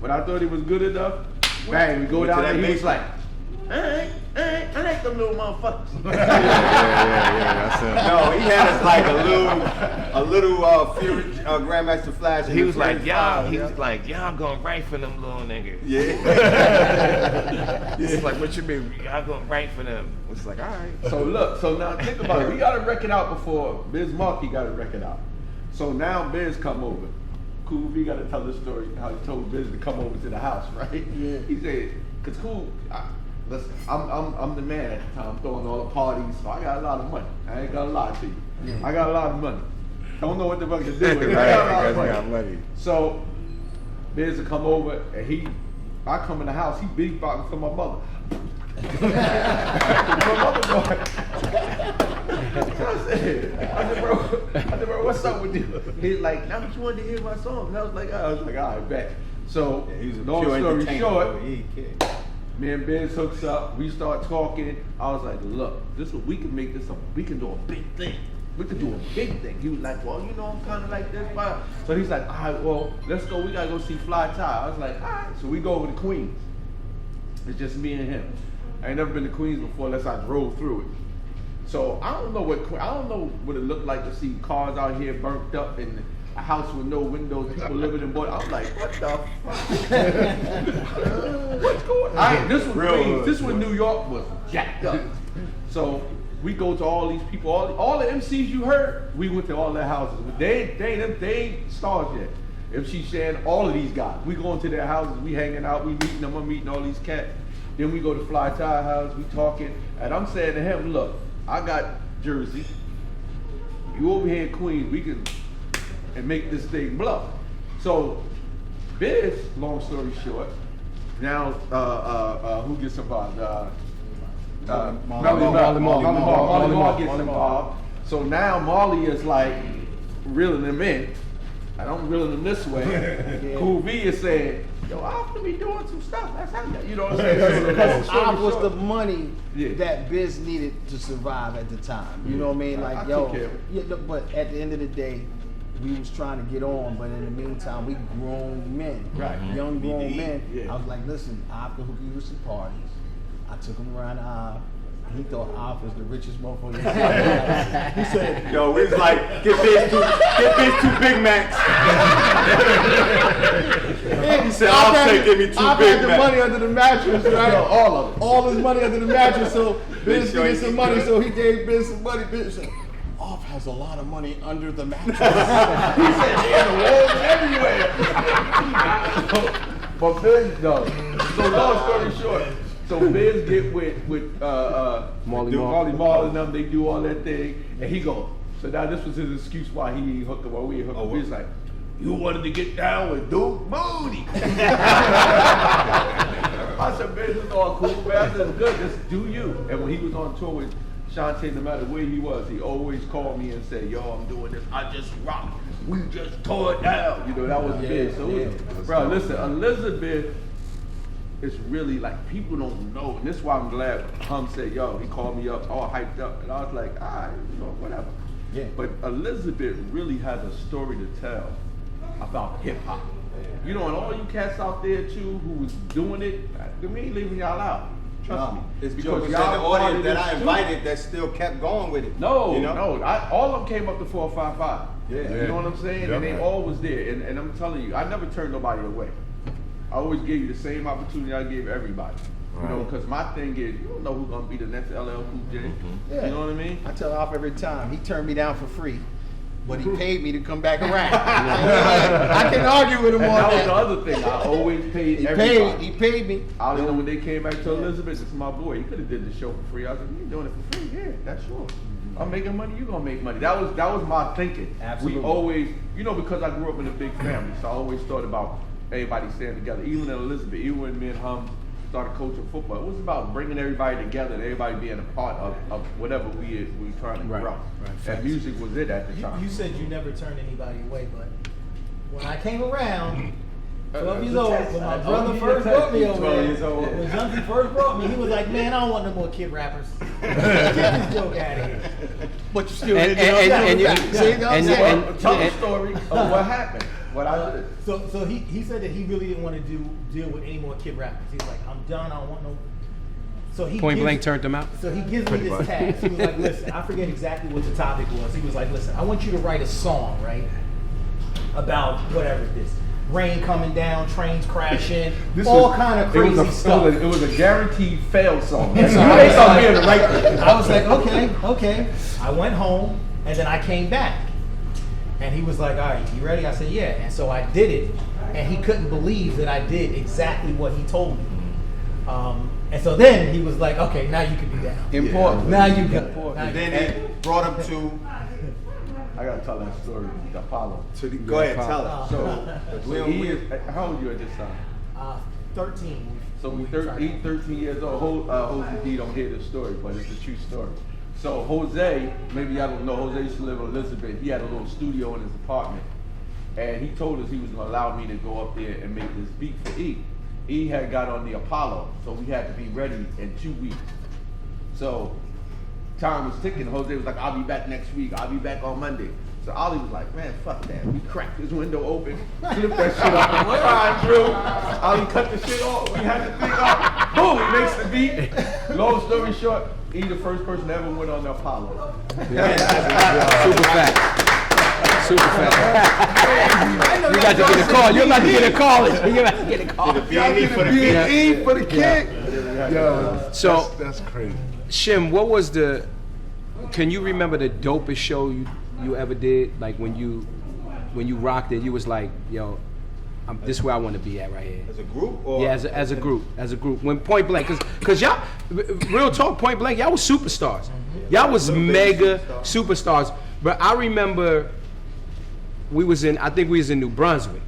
When I thought he was good enough, bang, we go down there, he was like, I like them little motherfuckers. No, he had us like a little Fury Grandmaster Flash. He was like, y'all gonna write for them little niggas. Yeah. It's like, what you mean? Y'all gonna write for them? It's like, all right. So now think about it. We got a record out before Biz Markie got a record out. So now Biz come over. Cool, we got to tell the story how he told Biz to come over to the house, right? Yeah. He said, cause Cool, listen, I'm the man at the time, throwing all the parties, so I got a lot of money. I ain't gonna lie to you. Yeah. I got a lot of money. Don't know what the fuck to do with it. I got a lot of money. So Biz will come over and I come in the house, he beatboxing for my mother. I said, bro, what's up with you? He's like, now you wanted to hear my song. And I was like, all right, bet. So, long story short, me and Biz hooks up, we start talking. I was like, look, this what we can make this we can do a big thing. We could do a big thing. He was like, well, I'm kind of like this. So he's like, all right, well, let's go. We got to go see Fly Tie. I was like, all right. So we go over to Queens. It's just me and him. I ain't never been to Queens before unless I drove through it. So I don't know what it looked like to see cars out here burnt up, and a house with no windows, people living in board. I'm like, what the fuck? What's going on? This was Queens. This was New York was jacked up. So we go to all these people, all the MCs you heard, we went to all their houses. But they ain't stars yet. MC Shan, all of these guys. We go into their houses, we hanging out, we meeting them, I'm meeting all these cats. Then we go to Fly Tie House, we talking, and I'm saying to him, look, I got Jersey. You over here in Queens, we can and make this thing blow. So Biz, long story short, now who gets involved? Mellie Mel gets involved. So now Marley is like reeling them in. I don't reel them this way. Cool V is saying, yo, I have to be doing some stuff. That's how you know what I'm saying? Because I was the money that Biz needed to survive at the time. You know what I mean? Like, but at the end of the day, we was trying to get on, but in the meantime, we grown men, young grown men. I was like, listen, I have to hook you with some parties. I took him around the aisle. He thought Alf was the richest motherfucker. He said, yo, we was like, get Biz two Big Macs. He said, I'll say, give me two Big Macs. I had the money under the mattress, right? All of it. All his money under the mattress, so Biz needed some money, so he gave Biz some money. Biz said, Alf has a lot of money under the mattress. He said, yeah, the walls everywhere. But Biz, no. So long story short, so Biz get with Marley Marl and them, they do all that thing, and he go, so now this was his excuse why he ain't hooked up, or we ain't hooked up. Biz like, you wanted to get down with Duke Moody. I said, Biz, it's all cool, man. I said, good, just do you. And when he was on tour with Shantae, no matter where he was, he always called me and said, yo, I'm doing this, I just rock. We just tore it down. You know, that was Biz. So it was, bro, listen, Elizabeth, it's really like people don't know, and this is why I'm glad Hum said, yo, he called me up all hyped up, and I was like, all right, you know, whatever. Yeah. But Elizabeth really has a story to tell about hip hop. You know, and all you cats out there too who was doing it, we ain't leaving y'all out. Trust me. It's because y'all the audience that I invited that still kept going with it. No, you know? no, all of them came up to 455. Yeah. You know what I'm saying? And they all was there, and I'm telling you, I never turned nobody away. I always gave you the same opportunity I gave everybody. You know, because my thing is, you don't know who's going to be the next LL Cool J. Yeah. You know what I mean? I tell Alf every time, he turned me down for free, but he paid me to come back around. I can argue with him on that. That was the other thing. I always paid everybody. He paid me. I don't know when they came back to Elizabeth, it's my boy. He could have did the show for free. I was like, you doing it for free? Yeah, that's yours. I'm making money, you're going to make money. That was my thinking. Absolutely. We always, you know, because I grew up in a big family, so I always thought about everybody staying together. Even in Elizabeth, even when me and Hum started coaching football, it was about bringing everybody together and everybody being a part of whatever we trying to grow. And music was it at the time. You said you never turned anybody away, but when I came around, 12 years old, when my brother first brought me over there, when Junkie first brought me, he was like, man, I don't want no more kid rappers. Get this joke out of here. But you still didn't tell the story of what happened. What I did. So he said that he really didn't want to deal with any more kid rappers. He was like, I'm done. I don't want no. So he point blank turned them out. So he gives me this task. He was like, listen, I forget exactly what the topic was. He was like, listen, I want you to write a song, right, about whatever it is. Rain coming down, trains crashing, all kind of crazy stuff. It was a guaranteed fail song. So I was like, okay. I went home and then I came back. And he was like, all right, you ready? I said, yeah. And so I did it. And he couldn't believe that I did exactly what he told me. And so then he was like, okay, now you can be down. Important. Now you can. And then he brought him to. I gotta tell that story. The Apollo. Go ahead, tell it. So he is. How old are you at this time? 13. So he's 13 years old. Jose D don't hear the story, but it's a true story. So Jose, maybe y'all don't know, Jose used to live in Elizabeth. He had a little studio in his apartment. And he told us he was gonna allow me to go up there and make this beat for E. E had got on the Apollo, so we had to be ready in 2 weeks. So time was ticking. Jose was like, I'll be back next week. I'll be back on Monday. So Ollie was like, man, fuck that. We cracked this window open, flipped that shit up, and ride through. Ollie cut the shit off. We had the thing up. Boom, he makes the beat. Long story short, he the first person that ever went on the Apollo. Super fact. Super fat. You got to get a call. You're about to get a call. You're about to get a call. B&E for the kid. Yo, So that's crazy. Shim, what was the? Can you remember the dopest show you ever did? Like when you rocked it, you was like, yo, this is where I want to be at right here. As a group, or Yeah, as a group. When Point Blank, cause y'all, real talk, Point Blank, y'all was superstars. Y'all was mega superstars. But I remember I think we was in New Brunswick.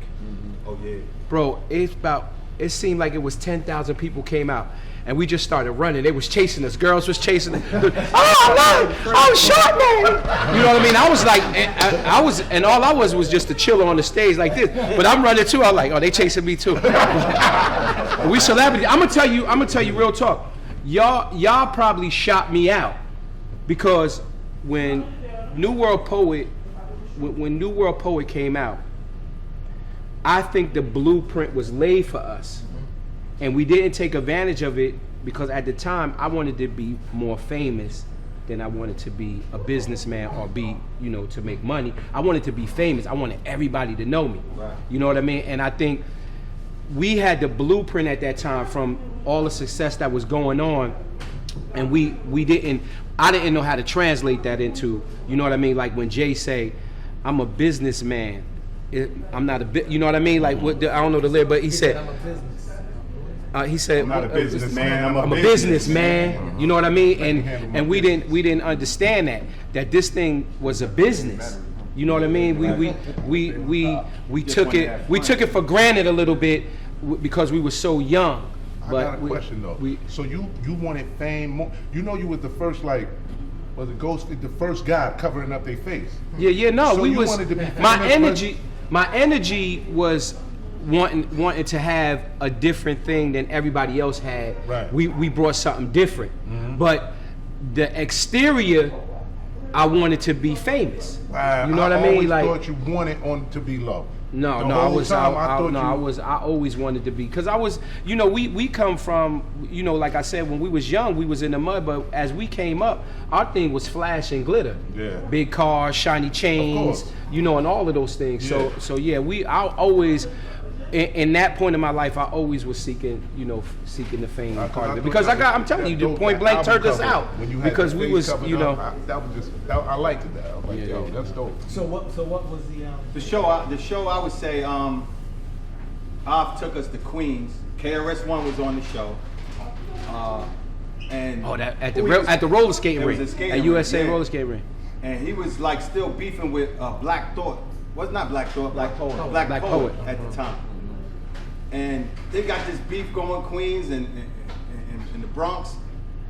Oh yeah. Bro, it seemed like it was 10,000 people came out. And we just started running. They was chasing us. Girls was chasing us. Oh, short man. You know what I mean? I was like, and all I was just a chiller on the stage like this. But I'm running too. I'm like, oh, they chasing me too. We celebrity. I'm gonna tell you real talk. Y'all probably shot me out because when New World Poet came out, I think the blueprint was laid for us. And we didn't take advantage of it because at the time I wanted to be more famous than I wanted to be a businessman or be, to make money. I wanted to be famous. I wanted everybody to know me. Right. You know what I mean? And I think we had the blueprint at that time from all the success that was going on, and I didn't know how to translate that into, you know what I mean? Like when Jay say, I'm a businessman. I'm not you know what I mean? Like I don't know the lyric, but he said, I'm a business. He said, I'm not a businessman. I'm a businessman. You know what I mean? And we didn't understand that this thing was a business. You know what I mean? We took it for granted a little bit because we were so young. I got a question though. So you wanted fame more? You know you was the first was it the first guy covering up their face? Yeah. No, so we was. Wanted to be My energy was wanting to have a different thing than everybody else had. Right. We brought something different. Mm-hmm. But the exterior, I wanted to be famous. Wow. You know what I mean? I thought you wanted to be loved. No, I always wanted to be, because I was, we come from, like I said, when we was young, we was in the mud, but as we came up, our thing was flash and glitter. Yeah. Big cars, shiny chains, and all of those things. Yeah. So I always, in that point in my life, I always was seeking the fame part of it. Because I'm telling you, the Point Blank turned us out. Because we was, that was just, I liked it. I was like, yo, that's dope. So what was the show? I would say, Off took us to Queens. KRS-One was on the show. And at the roller skating ring, at USA roller skating ring. And he was like still beefing with Black Thought. Was not Black Thought, Black Poet at the time. And they got this beef going, Queens and the Bronx,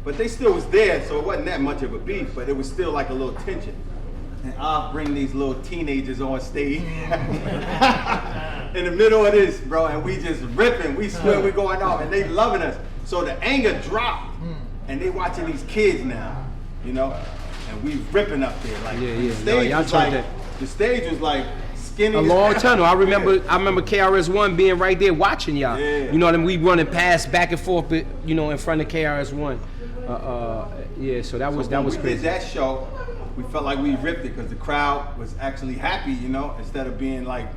but they still was there, so it wasn't that much of a beef, but it was still like a little tension. And I'll bring these little teenagers on stage in the middle of this, bro, and we just ripping. We swear we going off, and they loving us. So the anger dropped, and they watching these kids now, and we ripping up there. Like the stage was like skinny. A long tunnel. I remember KRS-One being right there watching y'all. Yeah. You know what I mean? We running past back and forth, in front of KRS-One. So that was crazy. We did that show. We felt like we ripped it because the crowd was actually happy, instead of being like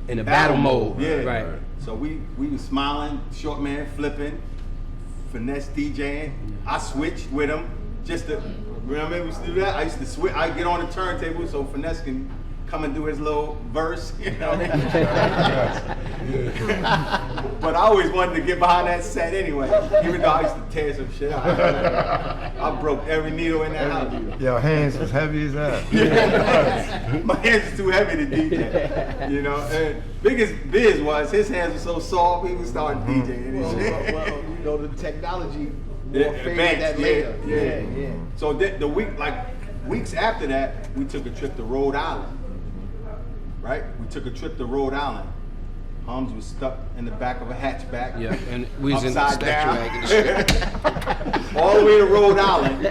in a battle mode. Yeah, right. So we was smiling, short man flipping, finesse DJing. I switched with him just to. Remember we used to do that? I used to switch. I get on the turntable so finesse can come and do his little verse, But I always wanted to get behind that set anyway, even though I used to tear some shit out. I broke every needle in that house. Your hands was heavy as that. Yeah. My hands was too heavy to DJ, And biggest Biz was, his hands were so soft, he was starting DJing. Well, the technology faded that later. Yeah. So the weeks after that, we took a trip to Rhode Island. Right? We took a trip to Rhode Island. Hums was stuck in the back of a hatchback. Yeah, and we was upside in the down. All the way to Rhode Island.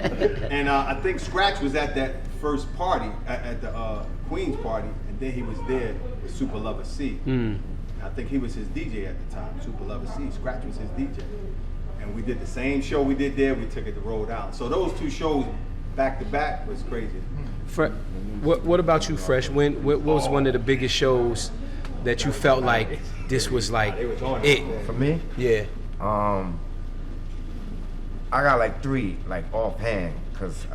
And I think Scratch was at that first party, at the Queen's party, and then he was there with Super Lover C. I think he was his DJ at the time, Super Lover C. Scratch was his DJ. And we did the same show we did there, we took it to Rhode Island. So those two shows back to back was crazy. What about you, Fresh? What was one of the biggest shows that you felt like this was like it? For me, Yeah. I got like 3, like offhand, because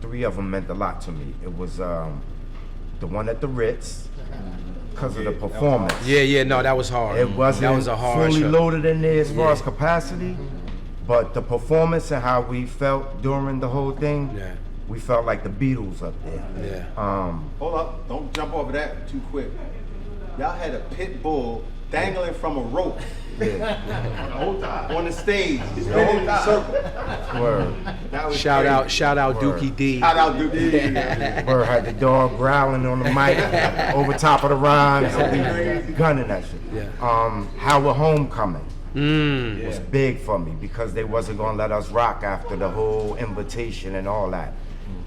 3 of them meant a lot to me. It was the one at the Ritz, because of the performance. Yeah, no, that was hard. It wasn't that was a hard fully show. loaded in there as far as capacity, but the performance and how we felt during the whole thing, Yeah. we felt like the Beatles up there. Yeah. Hold up, don't jump over that too quick. Y'all had a pit bull dangling from a rope Yeah. The whole time. on the stage, spinning in a circle. Word. That was Shout crazy. out Word. Dookie D. Shout out Duke. Bird had the dog growling on the mic over top of the rhymes, and we gunning that shit. Yeah. Howard Homecoming was big for me because they wasn't gonna let us rock after the whole invitation and all that.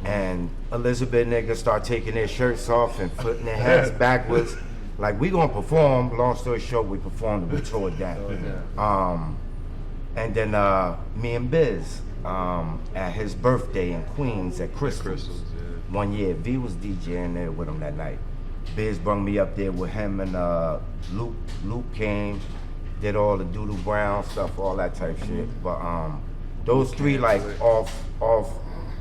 And Elizabeth niggas start taking their shirts off and putting their hats backwards. Like, we gonna perform. Long story short, we performed. We toured that. And then me and Biz at his birthday in Queens at Crystals. One year, V was DJing there with him that night. Biz brought me up there with him and Luke. Luke came, did all the Doodle Brown stuff, all that type shit. But those 3 like off.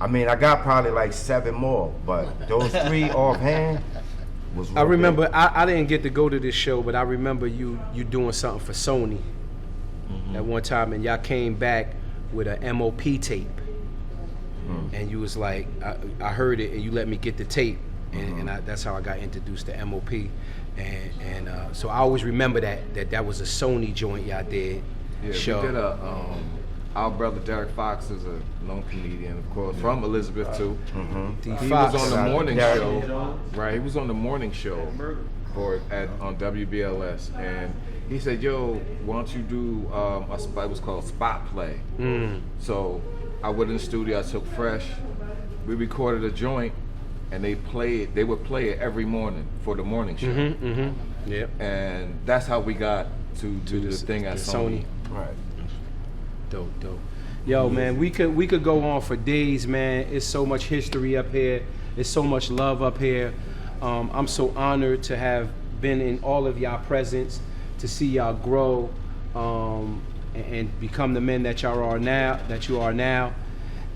I mean, I got probably like 7 more, but those 3 offhand. I remember I didn't get to go to this show, but I remember you doing something for Sony at one time, and y'all came back with a MOP tape, and you was like, I heard it, and you let me get the tape, and that's how I got introduced to MOP, and so I always remember that was a Sony joint y'all did. Yeah, we did our brother Derek Fox is a known comedian, of course, from Elizabeth too. He was on the morning show, right? He was on the morning show on WBLS, and he said, "Yo, why don't you do it was called Spot Play?" So I went in the studio, I took Fresh, we recorded a joint, and they would play it every morning for the morning show. Yep. And that's how we got to do the thing at Sony. Right. Dope. Yo, man, we could go on for days, man. It's so much history up here. It's so much love up here. I'm so honored to have been in all of y'all presence, to see y'all grow, and become the men that y'all are now. That you are now,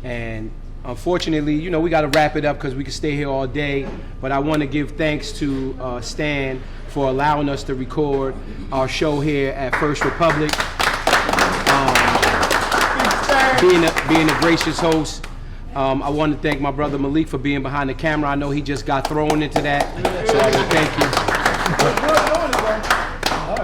and unfortunately, we got to wrap it up because we could stay here all day. But I want to give thanks to Stan for allowing us to record our show here at First Republic. Being a gracious host. I want to thank my brother Malik for being behind the camera. I know he just got thrown into that, so I want to thank you.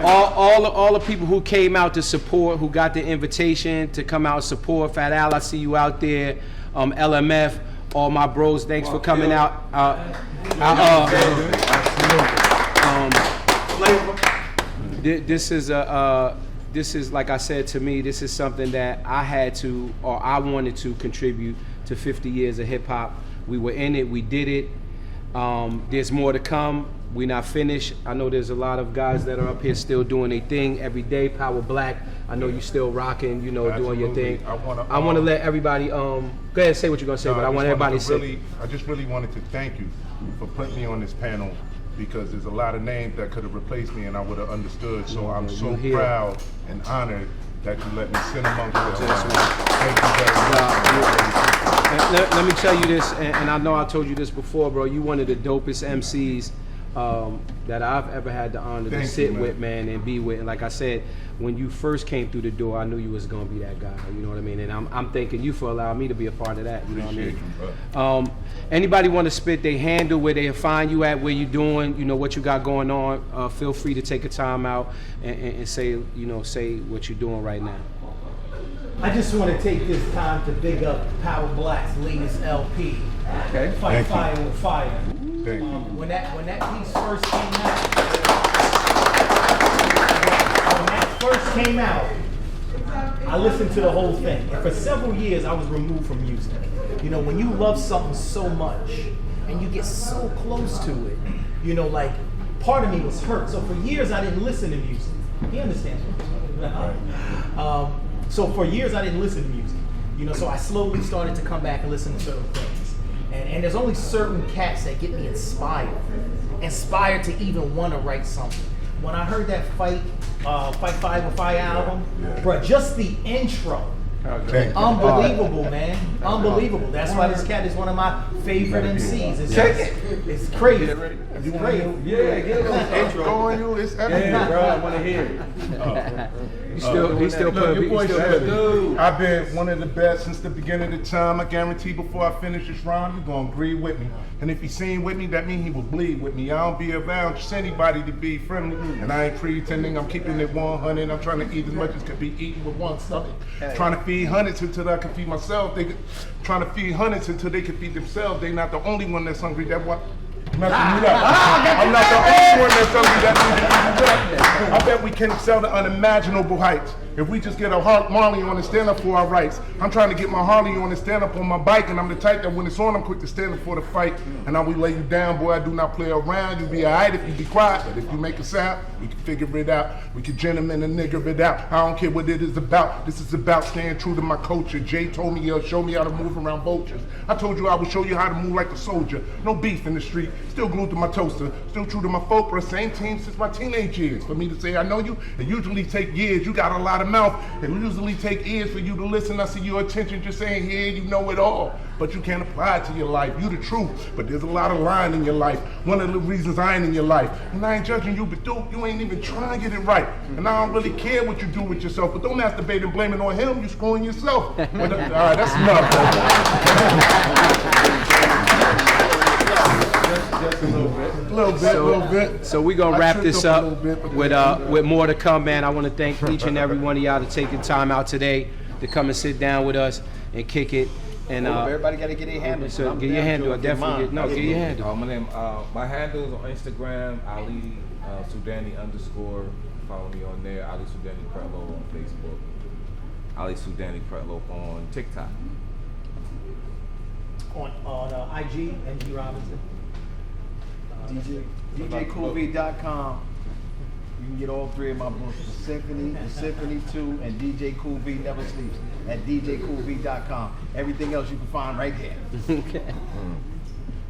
All the people who came out to support, who got the invitation to come out and support. Fat Al, I see you out there. LMF, all my bros, thanks for coming out. This is, like I said, to me, this is something that I wanted to contribute to 50 years of hip hop. We were in it, we did it. There's more to come. We're not finished. I know there's a lot of guys that are up here still doing their thing every day. Power Black, I know you still rocking, doing your thing. I want to let everybody, go ahead and say what you're going to say, but I want everybody to say. I just really wanted to thank you for putting me on this panel, because there's a lot of names that could have replaced me and I would have understood. So I'm so proud and honored that you let me sit amongst you. Thank you very much. Let me tell you this, and I know I told you this before, bro. You one of the dopest MCs that I've ever had the honor to sit with, man, and be with. And like I said, when you first came through the door, I knew you was gonna be that guy. You know what I mean? And I'm thanking you for allowing me to be a part of that. You know what I mean? Anybody want to spit their handle, where they find you at, where you doing, what you got going on? Feel free to take a time out and say, say what you're doing right now. I just want to take this time to big up Power Black's latest LP. Okay. Fight Fire with Fire. Thank you. When that piece first came out, I listened to the whole thing. And for several years, I was removed from music. When you love something so much and you get so close to it, like part of me was hurt. So for years, I didn't listen to music. He understands what I'm saying. So for years, I didn't listen to music. So I slowly started to come back and listen to certain things. And there's only certain cats that get me inspired to even want to write something. When I heard that Fight 5 with Fire album, bro, just the intro. Unbelievable, man. Unbelievable. That's why this cat is one of my favorite MCs. It's crazy. It's crazy. Yeah, get it on intro. Going you, it's everything. Yeah, bro, I want to hear it. He still Look, your boy said, Dude. I've been one of the best since the beginning of the time. I guarantee before I finish this rhyme, you're gonna agree with me. And if he's seen with me, that means he will bleed with me. I don't be around just anybody to be friendly. And I ain't pretending, I'm keeping it 100. I'm trying to eat as much as could be eaten with one stomach. Trying to feed hundreds until I can feed myself. Trying to feed hundreds until they can feed themselves. They not the only one that's hungry. That one. Messing me up. I'm not the only one that's hungry. That I bet we can excel to unimaginable heights. If we just get a Marley on and stand up for our rights. I'm trying to get my Harley on and stand up on my bike, and I'm the type that when it's on, I'm quick to stand up for the fight. And I will lay you down, boy. I do not play around. You be alright if you be quiet, but if you make a sound, we can figure it out. We can gentleman and nigger it out. I don't care what it is about. This is about staying true to my culture. Jay told me he'll show me how to move around vultures. I told you I would show you how to move like a soldier. No beef in the street. Still glued to my toaster. Still true to my folk, bro. Same team since my teenage years. For me to say I know you, it usually take years. You got a lot of mouth. It usually take ears for you to listen. I see your attention just saying here, you know it all. But you can't apply it to your life. You the truth. But there's a lot of lying in your life. One of the reasons I ain't in your life. And I ain't judging you, but dude, you ain't even trying to get it right. And I don't really care what you do with yourself. But don't masturbate and blame it on him. You're screwing yourself. But, all right, that's enough. Just a little bit. A little bit. So we're gonna wrap this tripped up a little bit, but with more to come, man. I want to thank each and every one of y'all to take the time out today to come and sit down with us and kick it. And Everybody got to get their handle. so get your handle. Definitely get your handle. My handle is on Instagram, Ali Sudani _ Follow me on there. Ali Sudani Pretlow on Facebook. Ali Sudani Pretlow on TikTok. On IG, NG Robinson. DJCoolV.com. You can get all three of my books, The Symphony 2, and DJ Cool V Never Sleeps at DJCoolV.com. Everything else you can find right there.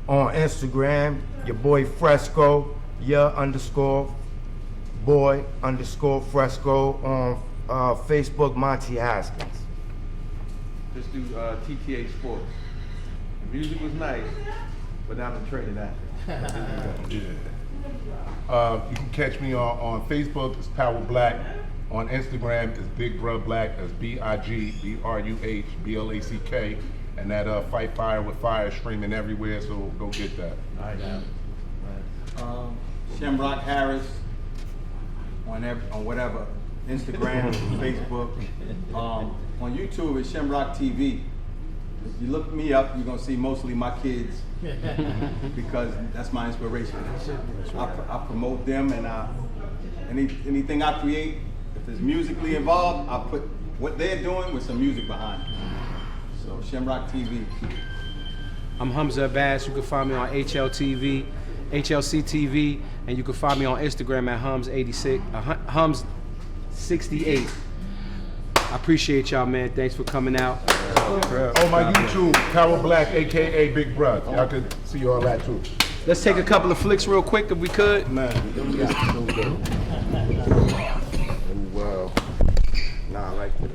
On Instagram, your boy Fresco, _boy_Fresco. On Facebook, Monty Haskins. Just do TTH Sports. The music was nice, but now I'm training that. You can catch me on Facebook, it's Power Black. On Instagram, it's Big Bruh Black. That's BIGBRUHBLACK. And that Fight Fire with Fire streaming everywhere, so go get that. Shamrock Harris on whatever, Instagram, Facebook. On YouTube, it's Shamrock TV. If you look me up, you're gonna see mostly my kids because that's my inspiration. I promote them, and anything I create, if it's musically involved, I put what they're doing with some music behind it. So Shamrock TV. I'm Hamza Abbas. You can find me on HLC TV, and you can find me on Instagram at Hums68. I appreciate y'all, man. Thanks for coming out. On my YouTube, Power Black, aka Big Bruh. Y'all can see all that too. Let's take a couple of flicks real quick if we could. Man, Wow. Nah, I like it.